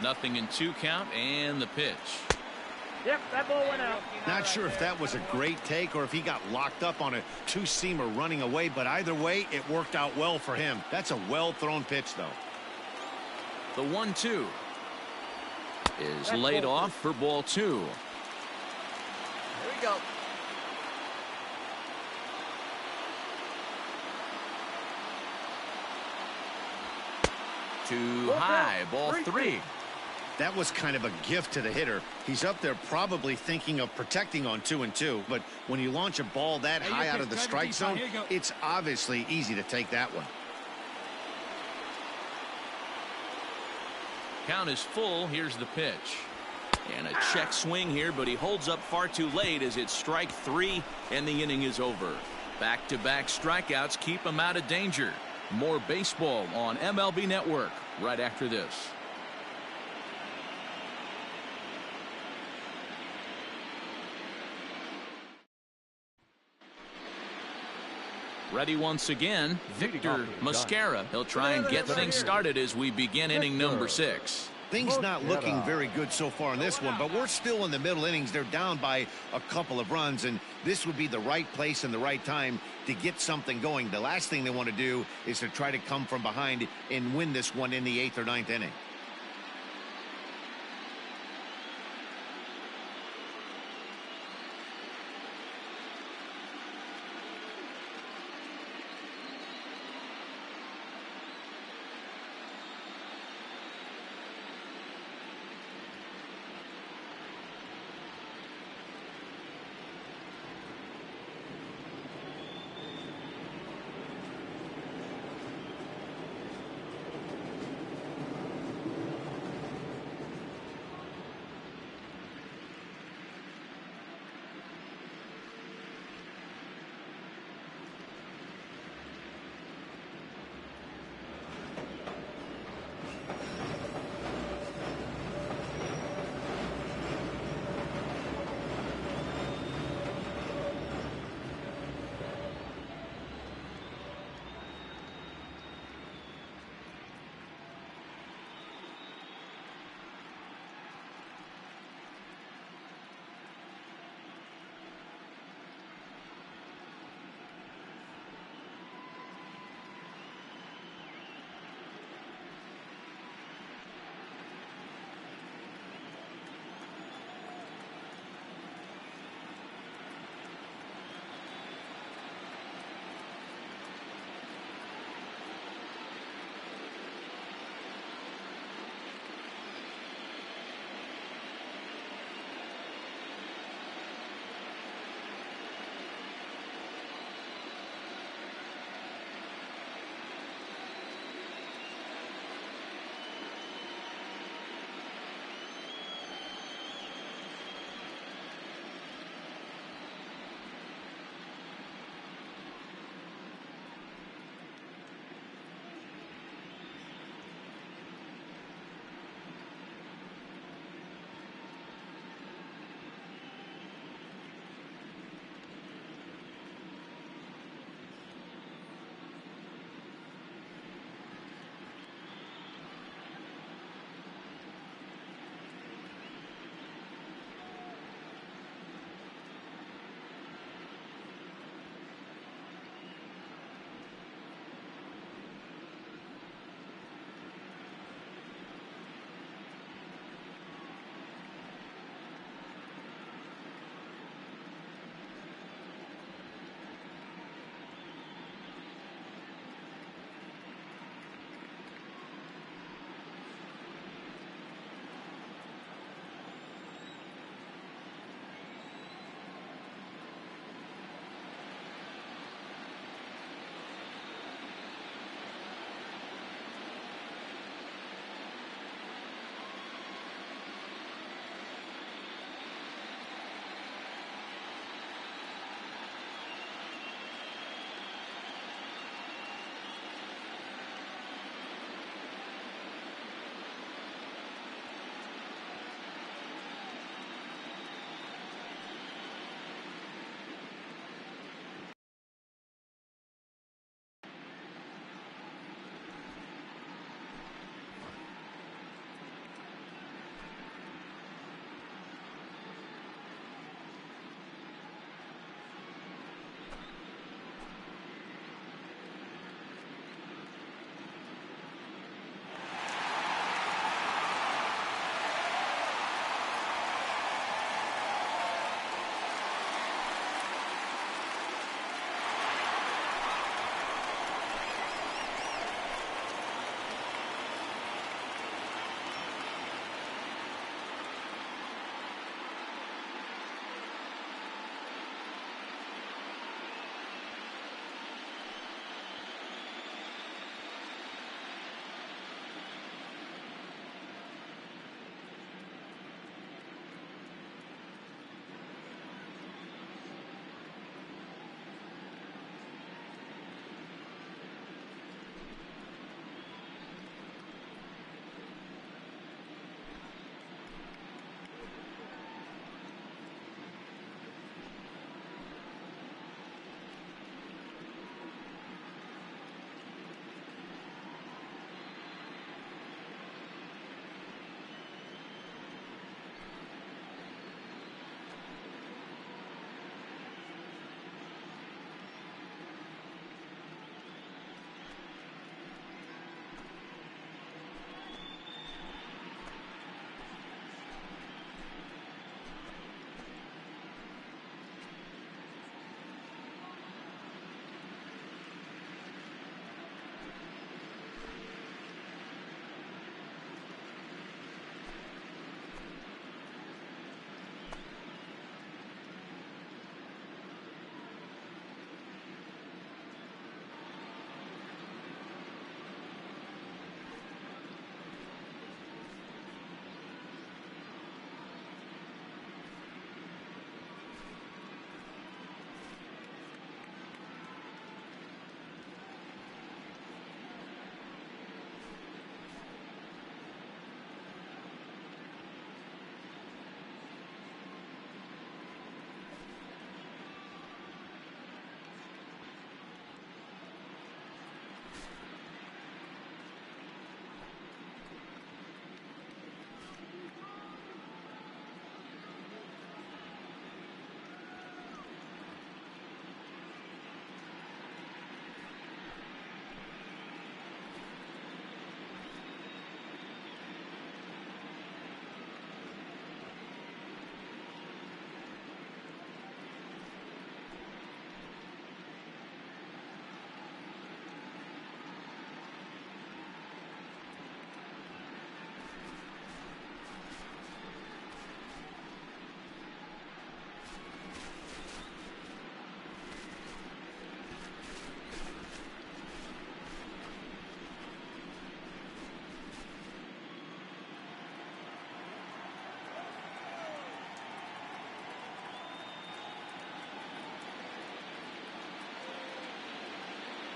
Nothing in 2 count, and the pitch. Yep, that ball went out. Not sure if that was a great take or if he got locked up on a two-seamer running away, but either way, it worked out well for him. That's a well-thrown pitch, though. The 1-2 is laid off for ball 2. Here we go. Too high, ball 3. That was kind of a gift to the hitter. He's up there probably thinking of protecting on 2-2, but when you launch a ball that high out of the strike zone, it's obviously easy to take that one. Count is full. Here's the pitch. And a check swing here, but he holds up far too late as it's strike 3 and the inning is over. Back-to-back strikeouts keep him out of danger. More baseball on MLB Network right after this. Ready once again, Victor Mascara. He'll try and get things started as we begin inning number 6. Things not looking very good so far in this one, but we're still in the middle innings. They're down by a couple of runs, and this would be the right place and the right time to get something going. The last thing they want to do is to try to come from behind and win this one in the 8th or 9th inning.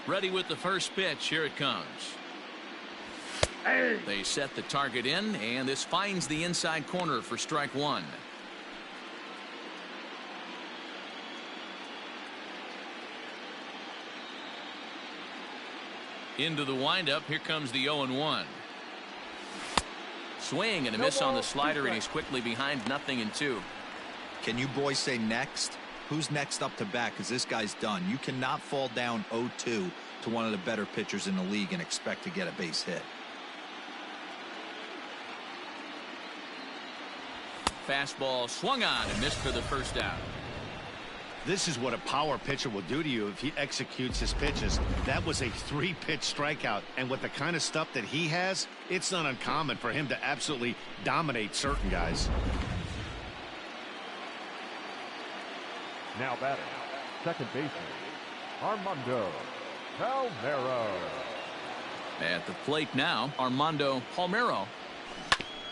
Ready with the first pitch. Here it comes. They set the target in, and this finds the inside corner for strike one. Into the windup. Here comes the 0-1. Swing and a miss on the slider, and he's quickly behind 0-2. Can you boys say next? Who's next up to bat? Because this guy's done. You cannot fall down 0-2 to one of the better pitchers in the league and expect to get a base hit. Fastball swung on and missed for the first out. This is what a power pitcher will do to you if he executes his pitches. That was a 3-pitch strikeout, and with the kind of stuff that he has, it's not uncommon for him to absolutely dominate certain guys. Now batting, second baseman, Armando Palmeiro. At the plate now, Armando Palmeiro.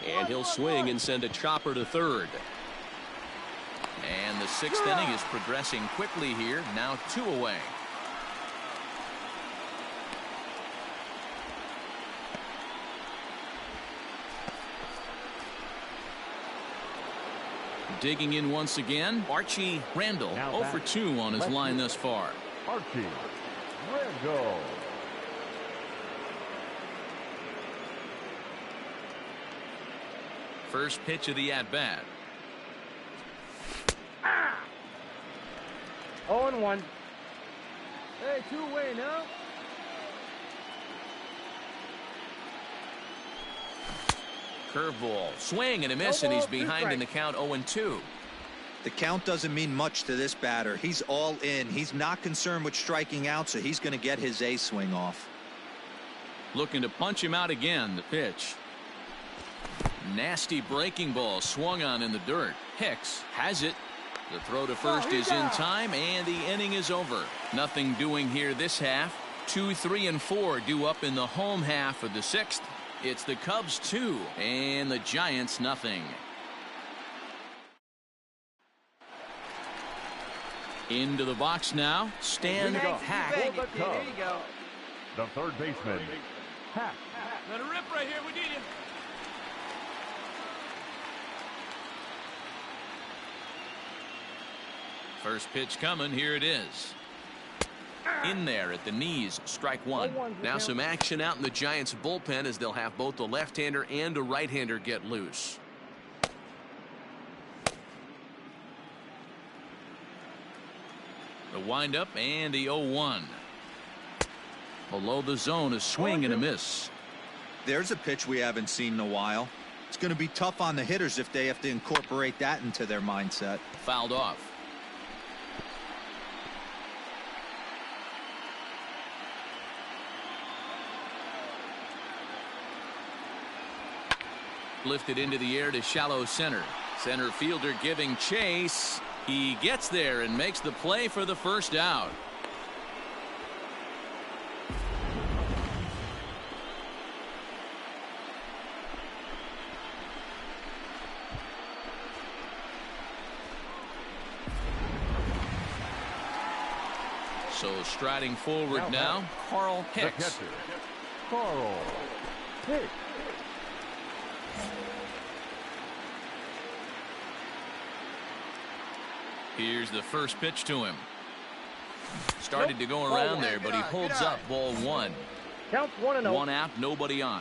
And he'll swing and send a chopper to third. And the 6th inning is progressing quickly here. Now 2 away. Digging in once again, Archie Randall. 0 for 2 on his line thus far. Archie Randall. First pitch of the at-bat. 0-1. Hey, 2-away now. Curveball, swing and a miss, and he's behind in the count 0-2. The count doesn't mean much to this batter. He's all in. He's not concerned with striking out, so he's going to get his A swing off. Looking to punch him out again. The pitch. Nasty breaking ball swung on in the dirt. Hicks has it. The throw to first is in time, and the inning is over. Nothing doing here this half. 2, 3, and 4 due up in the home half of the 6th. It's the Cubs 2 and the Giants nothing. Into the box now, Stan Hack. The third baseman, Hack. Let it rip right here. We need you. First pitch coming. Here it is. In there at the knees, strike one. Now some action out in the Giants bullpen as they'll have both a left-hander and a right-hander get loose. The windup and the 0-1. Below the zone, a swing and a miss. There's a pitch we haven't seen in a while. It's going to be tough on the hitters if they have to incorporate that into their mindset. Fouled off. Lifted into the air to shallow center. Center fielder giving chase. He gets there and makes the play for the first out. So striding forward now, Carl Hicks. Carl Hicks. Here's the first pitch to him. Started to go around there, but he holds up. Ball one. Count 1-0. One out, nobody on.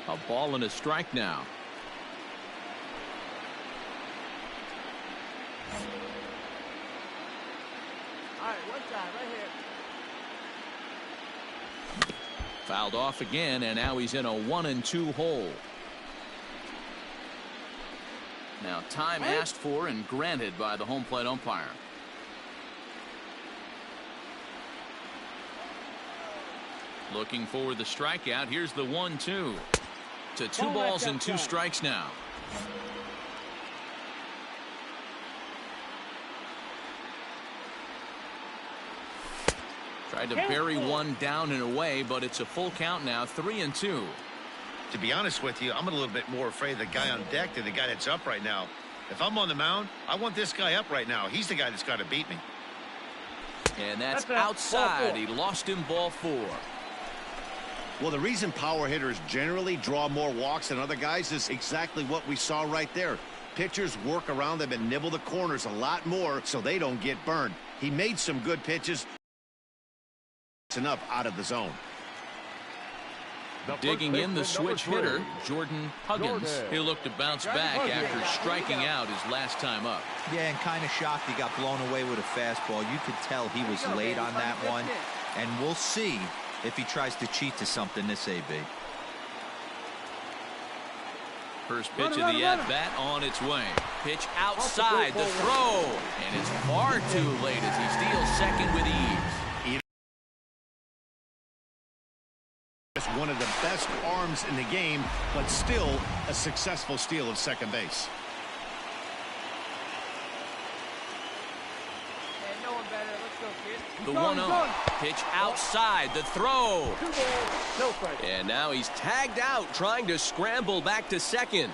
A ball and a strike now. All right, one side right here. Fouled off again, and now he's in a 1-2 hole. Now time asked for and granted by the home plate umpire. Looking for the strikeout. Here's the 1-2. To 2 balls and 2 strikes now. Tried to bury one down and away, but it's a full count now. 3-2. To be honest with you, I'm a little bit more afraid of the guy on deck than the guy that's up right now. If I'm on the mound, I want this guy up right now. He's the guy that's got to beat me. And that's outside. He lost him, ball 4. Well, the reason power hitters generally draw more walks than other guys is exactly what we saw right there. Pitchers work around them and nibble the corners a lot more so they don't get burned. He made some good pitches. It's enough out of the zone. Digging in the switch hitter, Jordan Huggins. He'll look to bounce back after striking out his last time up. Yeah, and kind of shocked he got blown away with a fastball. You could tell he was late on that one. And we'll see if he tries to cheat to something this AB. First pitch of the at-bat on its way. Pitch outside the throw. And it's far too late as he steals second with ease. One of the best arms in the game, but still a successful steal of second base. And no one better. Let's go, kid. The 1-0. Pitch outside the throw. 2 balls, no strike. And now he's tagged out, trying to scramble back to second.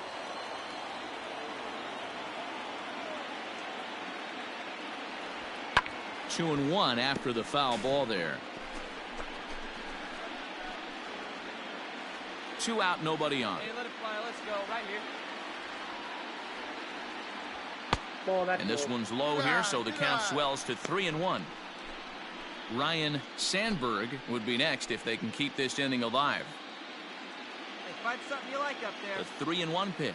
Two and one after the foul ball there. 2 out, nobody on. Hey, let it fly. Let's go. Right here. And this one's low here, so the count swells to 3-1. Ryan Sandberg would be next if they can keep this inning alive. Hey, find something you like up there. The 3-1 pitch.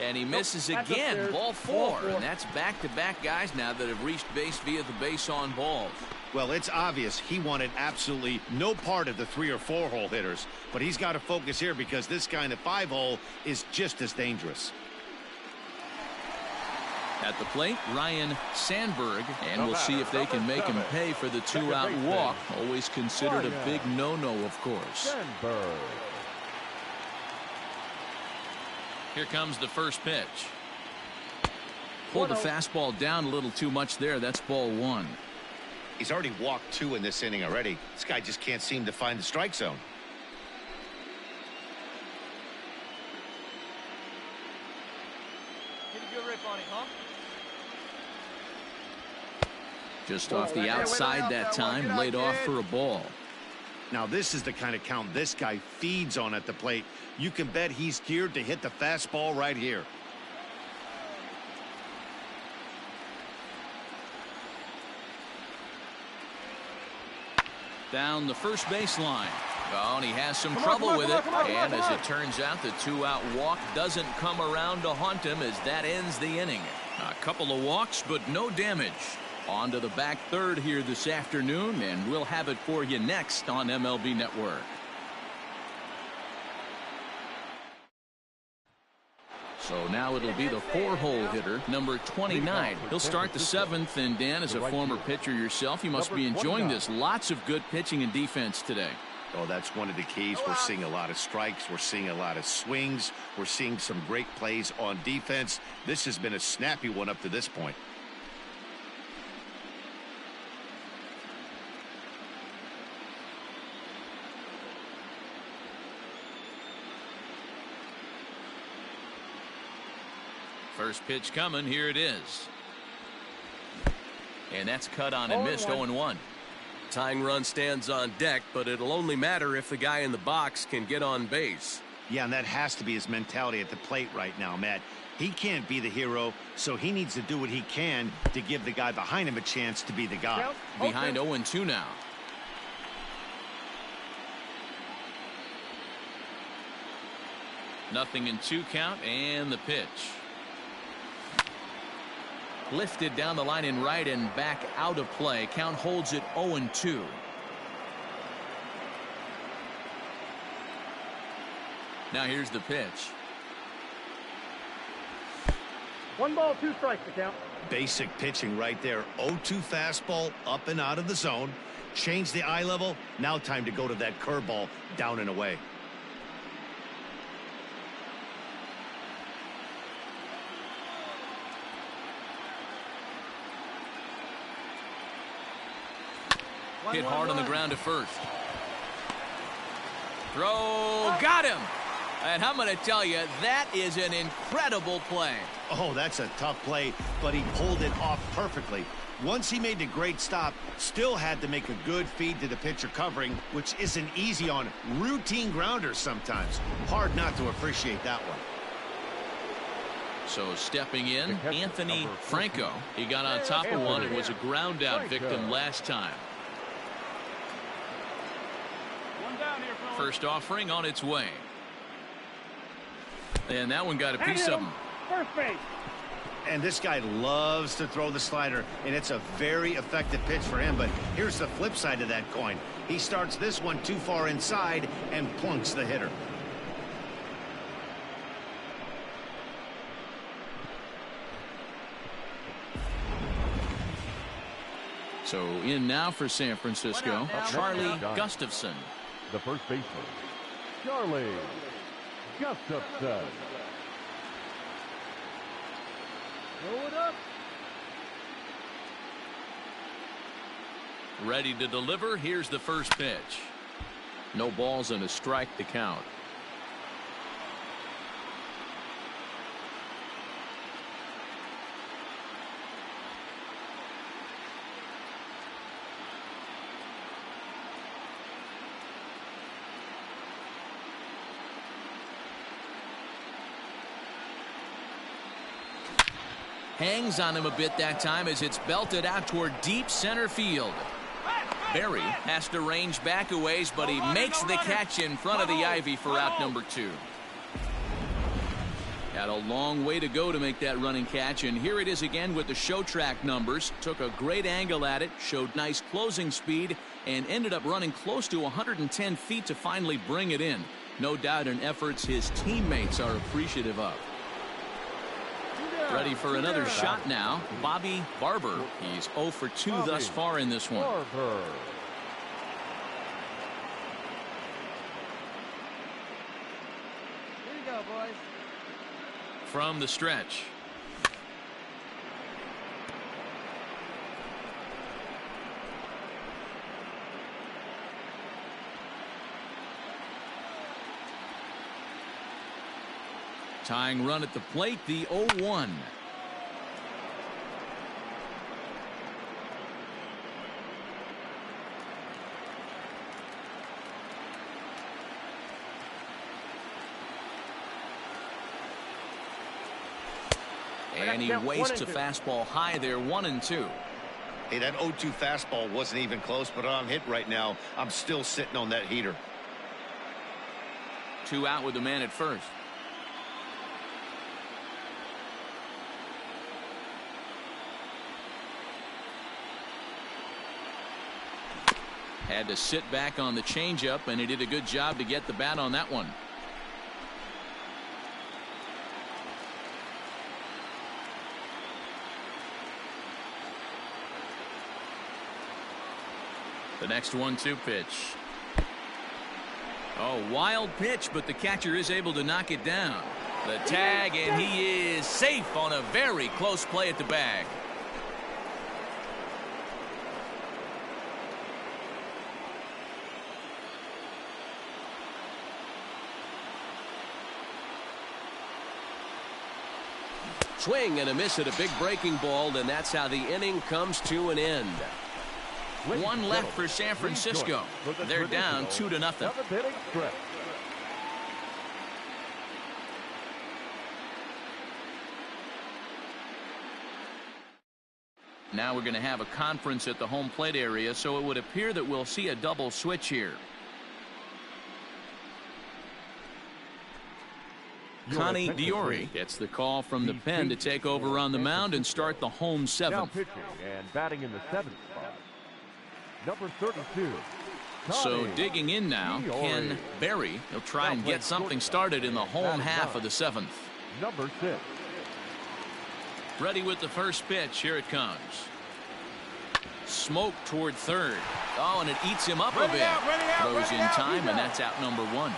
And he misses again. Ball 4. And that's back-to-back guys now that have reached base via the base-on balls. Well, it's obvious he wanted absolutely no part of the 3 or 4 hole hitters, but he's got to focus here because this guy in the 5 hole is just as dangerous. At the plate, Ryan Sandberg, and we'll see if they can make him pay for the 2-out walk. Always considered a big no-no, of course. Sandberg. Here comes the first pitch. Pulled the fastball down a little too much there. That's ball 1. He's already walked 2 in this inning already. This guy just can't seem to find the strike zone. Get a good rip on it, huh? Just off the outside that time, laid off for a ball. Now this is the kind of count this guy feeds on at the plate. You can bet he's geared to hit the fastball right here. Down the first baseline. Oh, and he has some trouble with it. And as it turns out, the 2-out walk doesn't come around to haunt him as that ends the inning. A couple of walks, but no damage. On to the back third here this afternoon, and we'll have it for you next on MLB Network. So now it'll be the 4-hole hitter, number 29. He'll start the 7th, and Dan, as a former pitcher yourself, you must be enjoying this. Lots of good pitching and defense today. Oh, that's one of the keys. We're seeing a lot of strikes. We're seeing a lot of swings. We're seeing some great plays on defense. This has been a snappy one up to this point. First pitch coming. Here it is. And that's cut on and missed. 0-1. Tying run stands on deck, but it'll only matter if the guy in the box can get on base. Yeah, and that has to be his mentality at the plate right now, Matt. He can't be the hero, so he needs to do what he can to give the guy behind him a chance to be the guy. Behind 0-2 now. Nothing in 2 count, and the pitch. Lifted down the line in right and back out of play. Count holds it 0-2. Now here's the pitch. 1 ball, 2 strikes to count. Basic pitching right there. 0-2 fastball up and out of the zone. Change the eye level. Now time to go to that curveball down and away. Hit hard on the ground to first. Throw, got him. And I'm going to tell you, that is an incredible play. Oh, that's a tough play, but he pulled it off perfectly. Once he made the great stop, still had to make a good feed to the pitcher covering, which isn't easy on routine grounders sometimes. Hard not to appreciate that one. So stepping in, Anthony Franco. He got on top of one and was a ground out victim last time. First offering on its way. And that one got a piece of him. First base. And this guy loves to throw the slider, and it's a very effective pitch for him. But here's the flip side of that coin. He starts this one too far inside and plunks the hitter. So in now for San Francisco, Charlie Gustafson. The first baseman, Charlie Gustafson. Throw it up. Ready to deliver. Here's the first pitch. No balls and a strike to count. Hangs on him a bit that time as it's belted out toward deep center field. Berry has to range back a ways, but he makes the catch in front of the ivy for out number 2. Had a long way to go to make that running catch, and here it is again with the show track numbers. Took a great angle at it, showed nice closing speed, and ended up running close to 110 feet to finally bring it in. No doubt in efforts his teammates are appreciative of. Ready for another shot now, Bobby Barber. He's 0 for 2 thus far in this one. Barber. Here you go, boys. From the stretch. Tying run at the plate, the 0-1. And he wastes a fastball high there, 1-2. Hey, that 0-2 fastball wasn't even close, but I'm hit right now. I'm still sitting on that heater. 2 out with the man at first. Had to sit back on the changeup, and he did a good job to get the bat on that one. The next 1-2 pitch. Oh, wild pitch, but the catcher is able to knock it down. The tag, and he is safe on a very close play at the bag. Swing and a miss at a big breaking ball, and that's how the inning comes to an end. One left for San Francisco. They're down 2-0. Now we're going to have a conference at the home plate area, so it would appear that we'll see a double switch here. Connie Diori gets the call from the pen to take over on the mound and start the home 7th. Now pitching and batting in the 7th spot, number 32. So digging in now, Ken Berry. He'll try and get something started in the home half of the 7th. Number 6. Ready with the first pitch. Here it comes. Smoke toward third. Oh, and it eats him up a bit. Throws in time, and that's out number 1.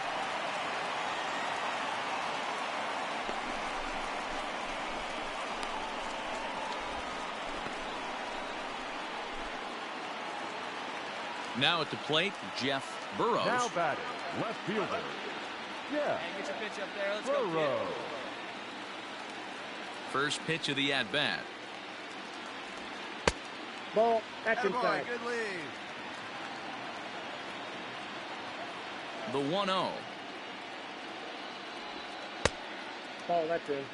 Now at the plate, Jeff Burrows. Now batting, left fielder, Jeff Hey, get your pitch up there. Let's Burrow. go, kid. First pitch of the at-bat. Ball. That's Attaboy, inside. good lead. The 1-0. Ball. That's in.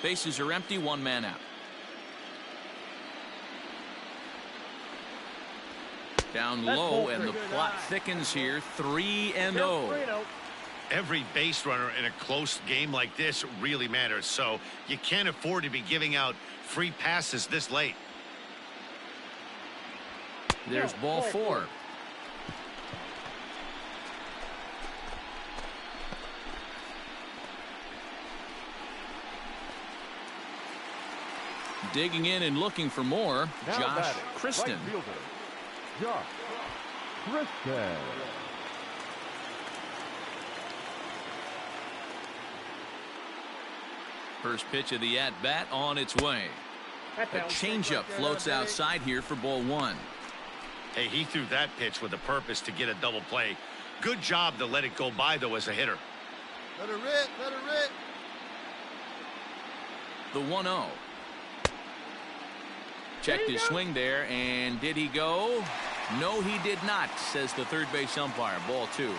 Bases are empty, one man out. Down That's low, ball and three. the plot thickens here. 3-0. 3-0. Every base runner in a close game like this really matters, so you can't afford to be giving out free passes this late. There's ball 4. Digging in and looking for more, Now Josh batting, Kristen. Right fielder, Josh Kristen. First pitch of the at-bat on its way. That's A out. changeup floats outside here for ball 1. Hey, he threw that pitch with a purpose to get a double play. Good job to let it go by, though, as a hitter. Let her rip. Let her rip. The 1-0. Checked his swing there, and did he go? No, he did not, says the third base umpire. Ball 2.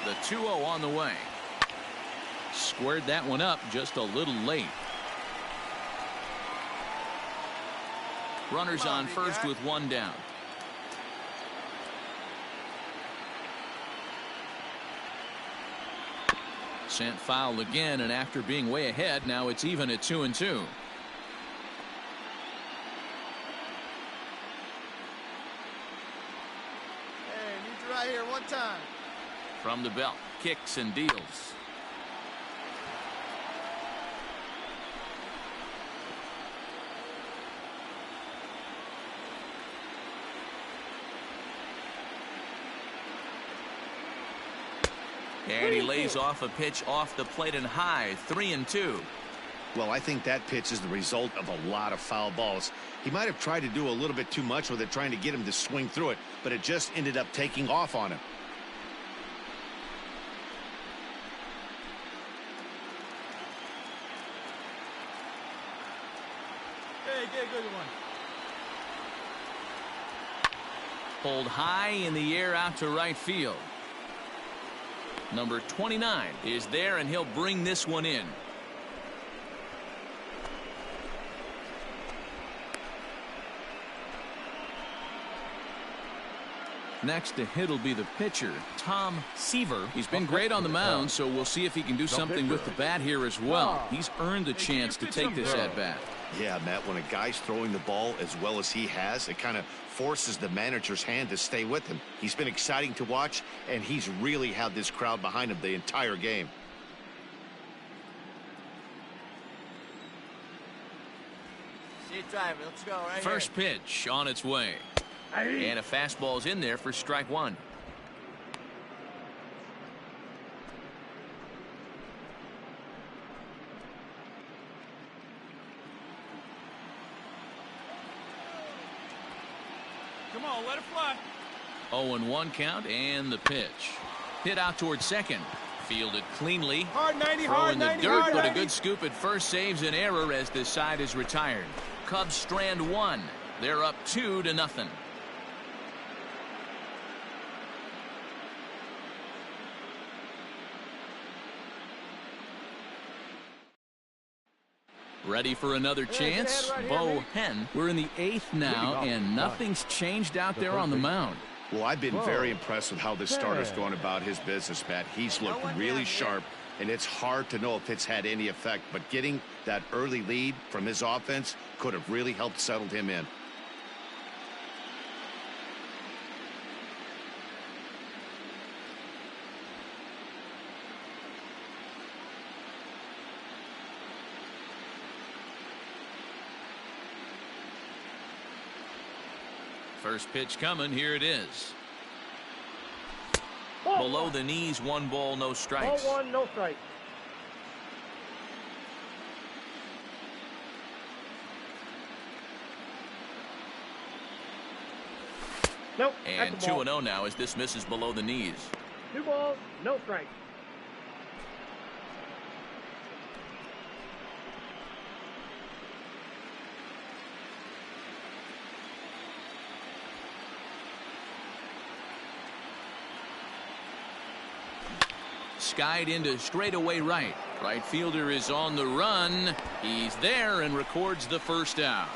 The 2-0 on the way. Squared that one up just a little late. Runners on first with one down. Sent foul again, and after being way ahead, now it's even at 2-2. Hey, need you right here one time. From the belt, kicks and deals. And he lays off a pitch off the plate and high. 3-2. Well, I think that pitch is the result of a lot of foul balls. He might have tried to do a little bit too much with it, trying to get him to swing through it, but it just ended up taking off on him. Hey, get a good one. Pulled high in the air out to right field. Number 29 is there, and he'll bring this one in. Next to hit will be the pitcher, Tom Seaver. He's been great on the mound, so we'll see if he can do something with the bat here as well. He's earned the chance to take this at bat. Yeah, Matt, when a guy's throwing the ball as well as he has, it kind of forces the manager's hand to stay with him. He's been exciting to watch, and he's really had this crowd behind him the entire game. See it driver. Let's go right First pitch on its way. And a fastball's in there for strike 1. Come on, let it fly. 0-1 count, and the pitch. Hit out towards second. Fielded cleanly. Hard 90, Throw hard in the 90, dirt, hard but a 90. good scoop at first saves an error as this side is retired. Cubs strand 1. They're up 2-0. Ready for another chance? right here, Bo man. Hen. We're in the 8th now, and nothing's changed out there on the mound. Well, I've been very impressed with how this starter's going about his business, Matt. He's looked really sharp, and it's hard to know if it's had any effect, but getting that early lead from his offense could have really helped settle him in. First pitch coming. Here it is. Ball Below 1. the knees, 1 ball, no Ball strikes. 1, no strike. Nope. And 2-0 now as this misses below the knees. 2 balls, no strikes. Skied into straightaway right. Right fielder is on the run. He's there and records the first out.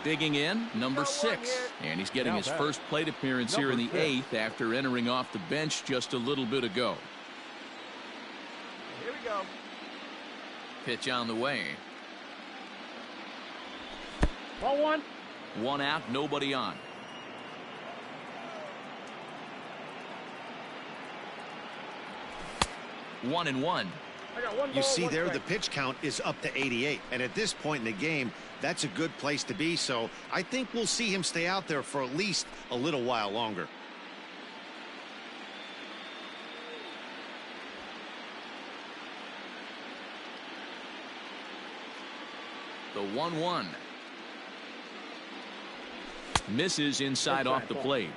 Digging in, number 6. And he's getting his first plate appearance here in the 8th after entering off the bench just a little bit ago. Here we go. Pitch on the way. Ball 1. 1 out, nobody on. One and one. You see there, the pitch count is up to 88. And at this point in the game, that's a good place to be. So I think we'll see him stay out there for at least a little while longer. The 1-1. Misses inside off the plate.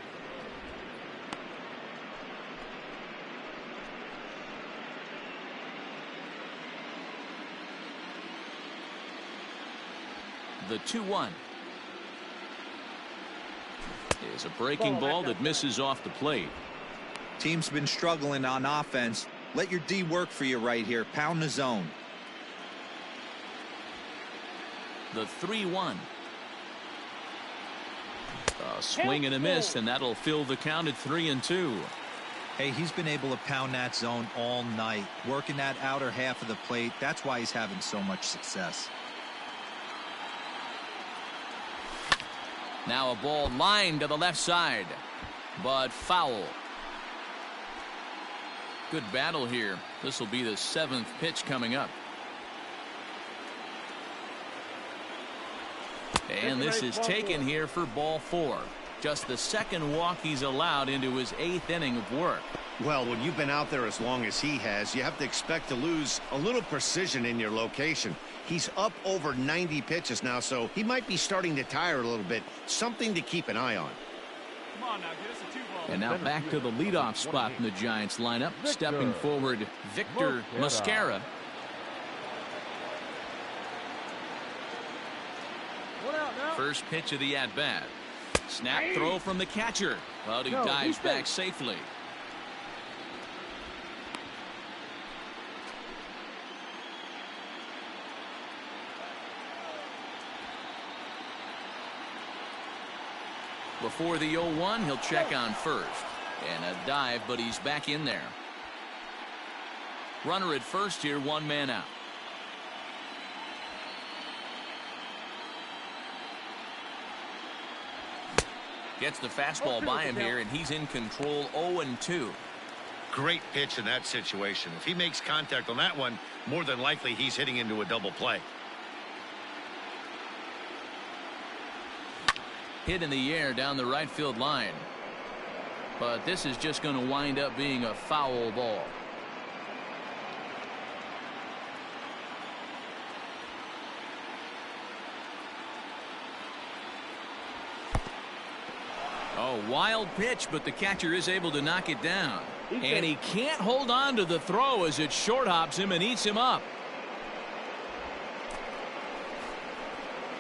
The 2-1 is a breaking ball that misses off the plate. Team's been struggling on offense. Let your D work for you right here. Pound the zone. The 3-1. A swing and a miss, and that'll fill the count at 3-2. Hey, he's been able to pound that zone all night, working that outer half of the plate. That's why he's having so much success. Now a ball lined to the left side, but foul. Good battle here. This will be the 7th pitch coming up. And this is taken here for ball 4. Just the 2nd walk he's allowed into his 8th inning of work. Well, when you've been out there as long as he has, you have to expect to lose a little precision in your location. He's up over 90 pitches now, so he might be starting to tire a little bit. Something to keep an eye on. Come on now, get us a 2-ball. And now back to the leadoff spot in the Giants lineup. Stepping forward, Victor Mosquera. First pitch of the at-bat. Snap throw from the catcher. But he dives back safely. Before the 0-1, he'll check on first. And a dive, but he's back in there. Runner at first here, 1 man out. Gets the fastball by him here, and he's in control. 0-2. Great pitch in that situation. If he makes contact on that one, more than likely he's hitting into a double play. Hit in the air down the right field line. But this is just going to wind up being a foul ball. Oh, wild pitch, but the catcher is able to knock it down. And he can't hold on to the throw as it short hops him and eats him up.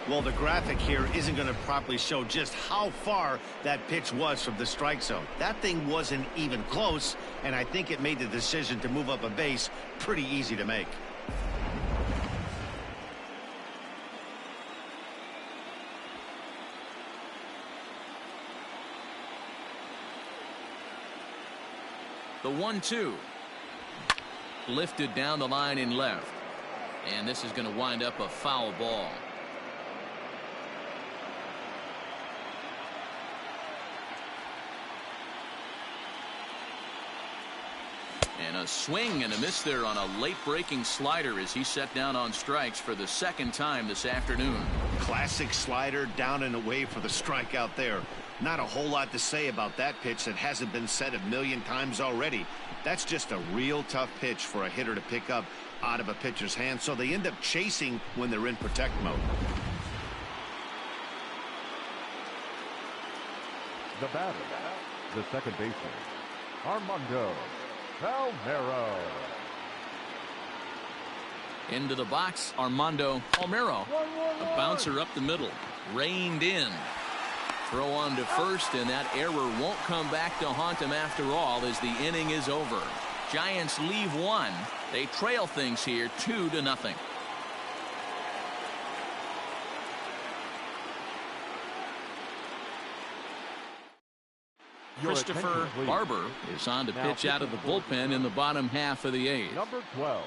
Well, the graphic here isn't going to properly show just how far that pitch was from the strike zone. That thing wasn't even close, and I think it made the decision to move up a base pretty easy to make. The 1-2. Lifted down the line in left. And this is going to wind up a foul ball. And a swing and a miss there on a late breaking slider as he set down on strikes for the 2nd time this afternoon. Classic slider down and away for the strikeout there. Not a whole lot to say about that pitch that hasn't been said a million times already. That's just a real tough pitch for a hitter to pick up out of a pitcher's hand, so they end up chasing when they're in protect mode. The batter, the second baseman, Armando Palmeiro. Into the box, Armando Palmeiro. A bouncer up the middle. Reined in. Throw on to first, and that error won't come back to haunt him after all as the inning is over. Giants leave one. They trail things here 2-0. Christopher Barber is on to pitch out of the bullpen in the bottom half of the eighth. Number 12.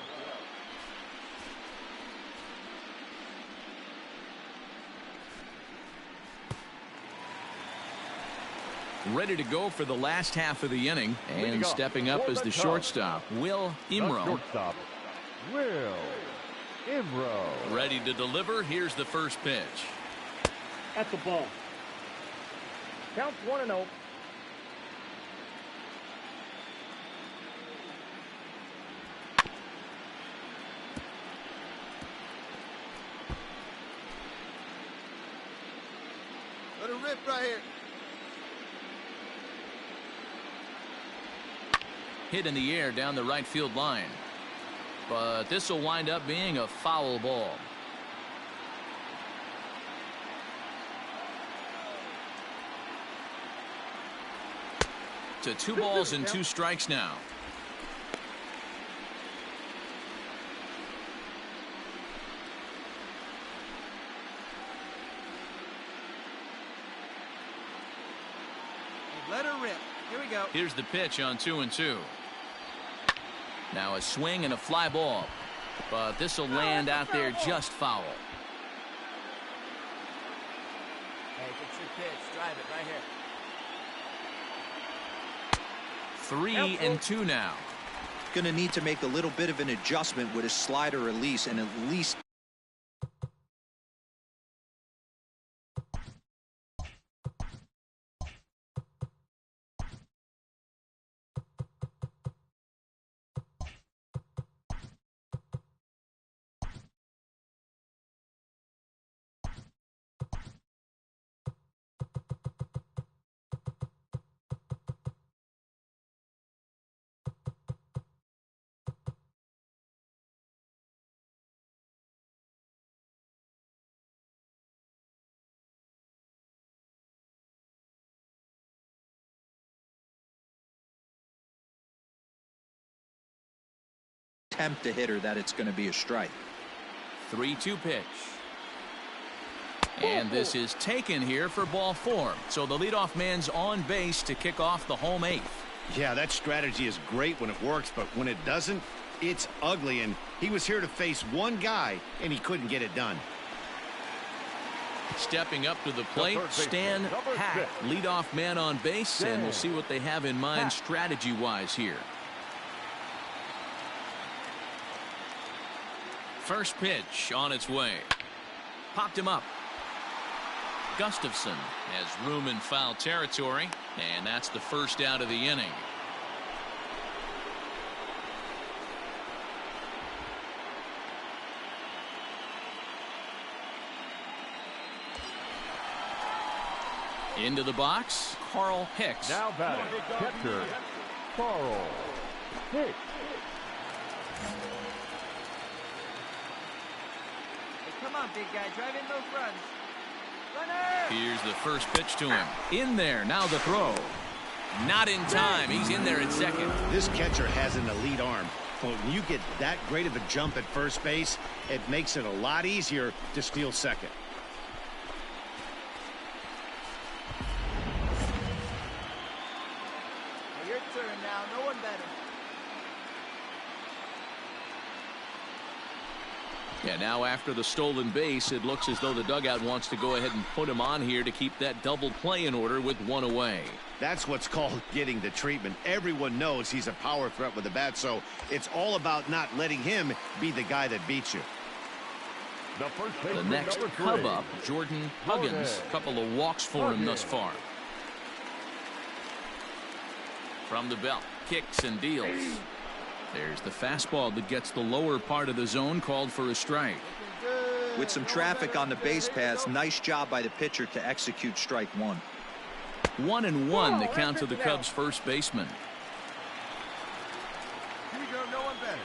Ready to go for the last half of the inning, and stepping up as the shortstop, Will Imro. Shortstop, Will Imro. Ready to deliver. Here's the first pitch. At the ball. Count 1-0. Let it rip right here. Hit in the air down the right field line, but this will wind up being a foul ball. To 2 balls and 2 strikes now. Let her rip. Here we go. Here's the pitch on 2-2. Now a swing and a fly ball, but this will land out there just foul. Hey, get your pitch. Drive it right here. 3-2 now. Going to need to make a little bit of an adjustment with his slider release and at least tempt the hitter that it's going to be a strike. 3-2 pitch. And this is taken here for ball 4. So the leadoff man's on base to kick off the home 8th. Yeah, that strategy is great when it works, but when it doesn't, it's ugly. And he was here to face one guy, and he couldn't get it done. Stepping up to the plate, Stan Hack, leadoff man on base, and we'll see what they have in mind strategy-wise here. First pitch on its way. Popped him up. Gustafson has room in foul territory, and that's the first out of the inning. Into the box, Carl Hicks. Now batting, catcher, Carl Hicks. Come on, big guy. Drive in those runs. Runner! Here's the first pitch to him. In there. Now the throw. Not in time. He's in there at second. This catcher has an elite arm. But when you get that great of a jump at first base, it makes it a lot easier to steal second. Your turn now. No one better. Yeah, now after the stolen base, it looks as though the dugout wants to go ahead and put him on here to keep that double play in order with one away. That's what's called getting the treatment. Everyone knows he's a power threat with the bat, so it's all about not letting him be the guy that beats you. The next Cub up, Jordan Huggins. A couple of walks for him thus far. From the belt, kicks and deals. There's the fastball that gets the lower part of the zone, called for a strike. With some traffic on the base pass, nice job by the pitcher to execute strike one. 1-1 the count to the Cubs first baseman. Here we go, no one better.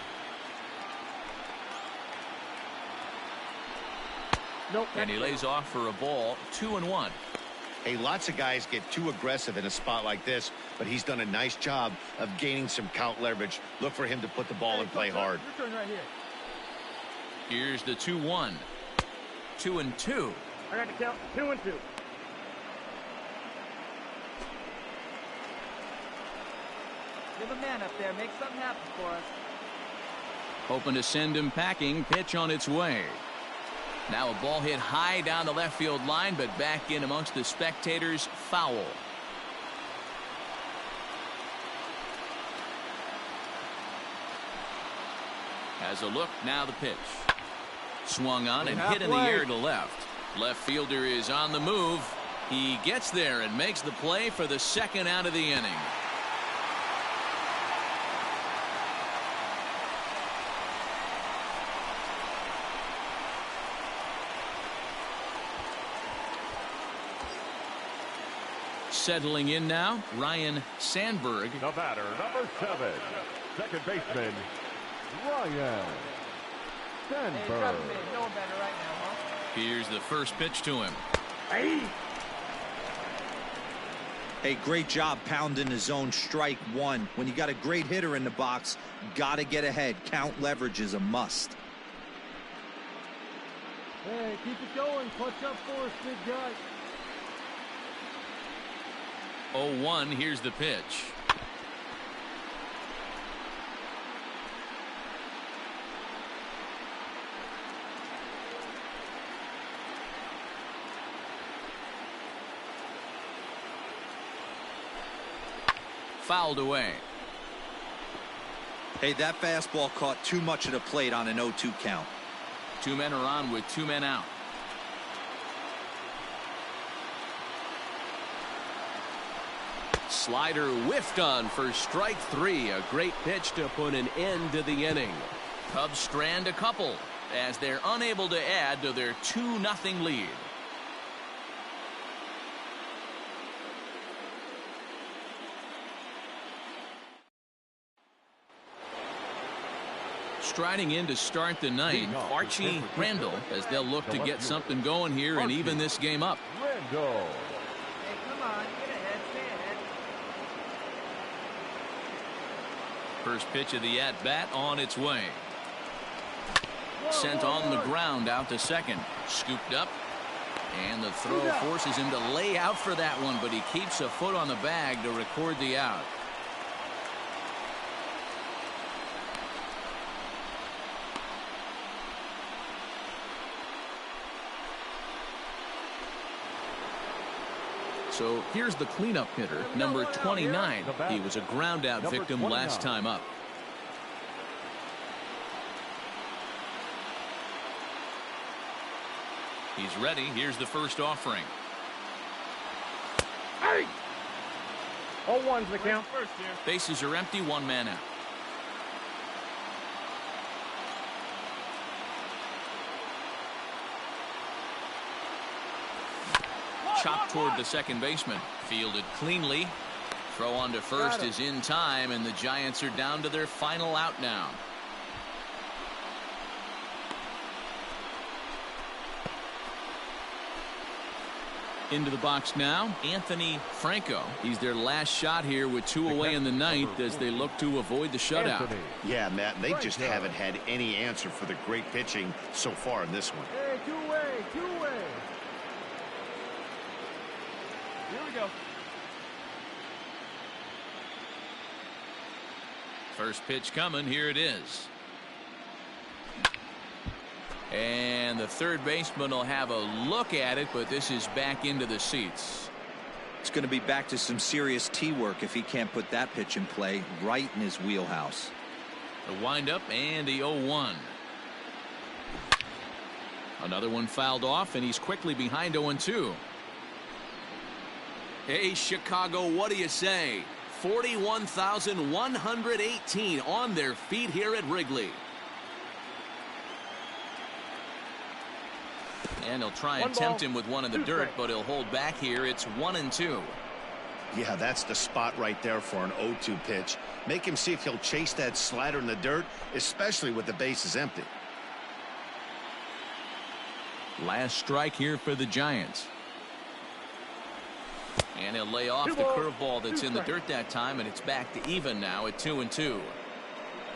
Nope. And he lays off for a ball. 2-1. Hey, lots of guys get too aggressive in a spot like this, but he's done a nice job of gaining some count leverage. Look for him to put the ball and play hard. Your turn right here. Here's the 2-1. 2-2. I got to count 2-2. Give a man up there. Make something happen for us. Hoping to send him packing. Pitch on its way. Now a ball hit high down the left field line, but back in amongst the spectators. Foul. Has a look. Now the pitch. Swung on and hit in the air to left. Left fielder is on the move. He gets there and makes the play for the second out of the inning. Settling in now, Ryne Sandberg. The batter, number 7, second baseman, Ryne Sandberg. No one better right now, huh? Here's the first pitch to him. Hey, great job pounding the zone. Strike one. When you got a great hitter in the box, got to get ahead. Count leverage is a must. Hey, keep it going. Clutch up for us, big guy. 0-1. Here's the pitch. Fouled away. Hey, that fastball caught too much of the plate on an 0-2 count. 2 men are on with 2 men out. Slider whiffed on for strike 3. A great pitch to put an end to the inning. Cubs strand a couple as they're unable to add to their 2-0 lead. Striding in to start the ninth, Archie Randall, as they'll look to get something going here and even this game up. Randall. Hey, come on. Get ahead. Stay ahead. First pitch of the at-bat on its way. Sent on the ground out to second. Scooped up. And the throw forces him to lay out for that one, but he keeps a foot on the bag to record the out. So here's the cleanup hitter, number 29. He was a ground out victim last time up. He's ready. Here's the first offering. Hey! 0-1's the count. Bases are empty, 1 man out. Chopped toward the second baseman. Fielded cleanly. Throw on to first is in time, and the Giants are down to their final out now. Into the box now, Anthony Franco. He's their last shot here with 2 away in the ninth as they look to avoid the shutout. Yeah, Matt, they just haven't had any answer for the great pitching so far in this one. Hey, two-way. Here we go. First pitch coming. Here it is. And the third baseman will have a look at it, but this is back into the seats. It's going to be back to some serious tee work if he can't put that pitch in play right in his wheelhouse. The windup and the 0-1. Another one fouled off, and he's quickly behind 0-2. Hey, Chicago, what do you say? 41,118 on their feet here at Wrigley. And he'll try and tempt him with one in the dirt, but he'll hold back here. It's 1-2. Yeah, that's the spot right there for an 0-2 pitch. Make him see if he'll chase that slider in the dirt, especially with the bases empty. Last strike here for the Giants. And he'll lay off the curveball that's in the dirt that time, and it's back to even now at 2-2.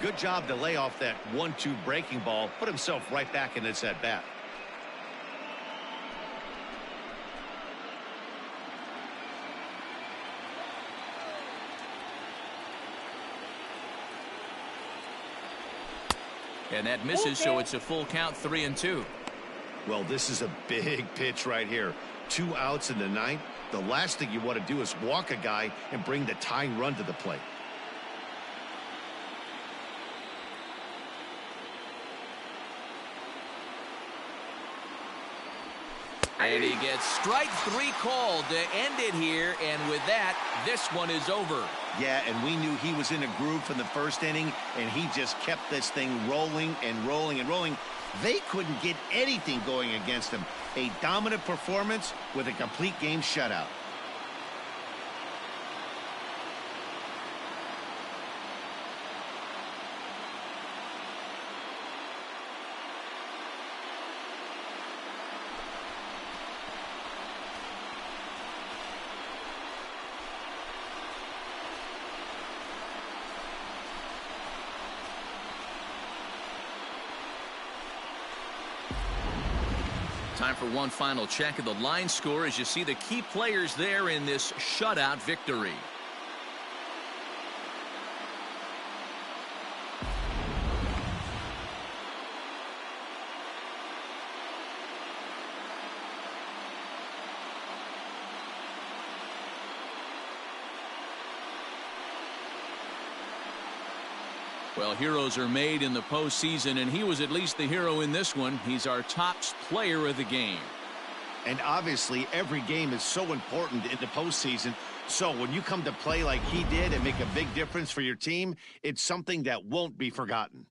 Good job to lay off that 1-2 breaking ball, put himself right back in this at bat. And that misses, so it's a full count, 3-2. Well, this is a big pitch right here. 2 outs in the ninth. The last thing you want to do is walk a guy and bring the tying run to the plate. And he gets strike 3 called to end it here, and with that, this one is over. Yeah, and we knew he was in a groove from the first inning, and he just kept this thing rolling and rolling and rolling. They couldn't get anything going against him. A dominant performance with a complete game shutout. Time for one final check of the line score as you see the key players there in this shutout victory. Well, heroes are made in the postseason, and he was at least the hero in this one. He's our top player of the game. And obviously, every game is so important in the postseason. So when you come to play like he did and make a big difference for your team, it's something that won't be forgotten.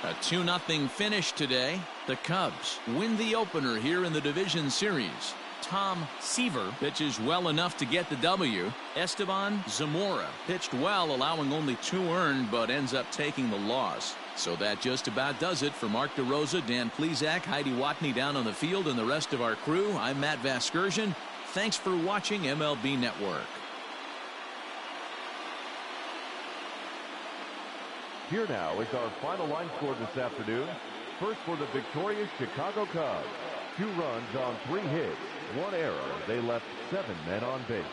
A 2-0 finish today. The Cubs win the opener here in the division series. Tom Seaver pitches well enough to get the W. Esteban Zamora pitched well, allowing only 2 earned, but ends up taking the loss. So that just about does it for Mark DeRosa, Dan Plesac, Heidi Watney down on the field, and the rest of our crew. I'm Matt Vasgersian. Thanks for watching MLB Network. Here now is our final line score this afternoon. First for the victorious Chicago Cubs. 2 runs on 3 hits, 1 error. They left 7 men on base.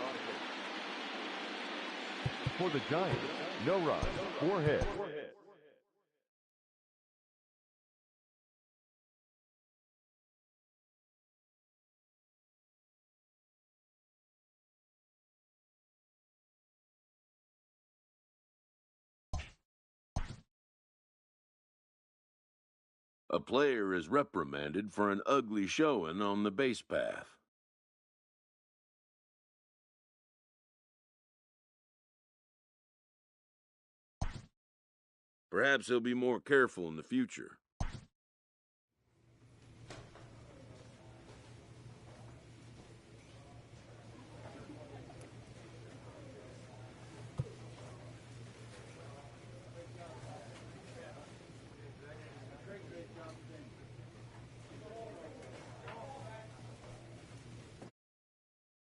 For the Giants, no runs, 4 hits. A player is reprimanded for an ugly showing on the base path. Perhaps he'll be more careful in the future.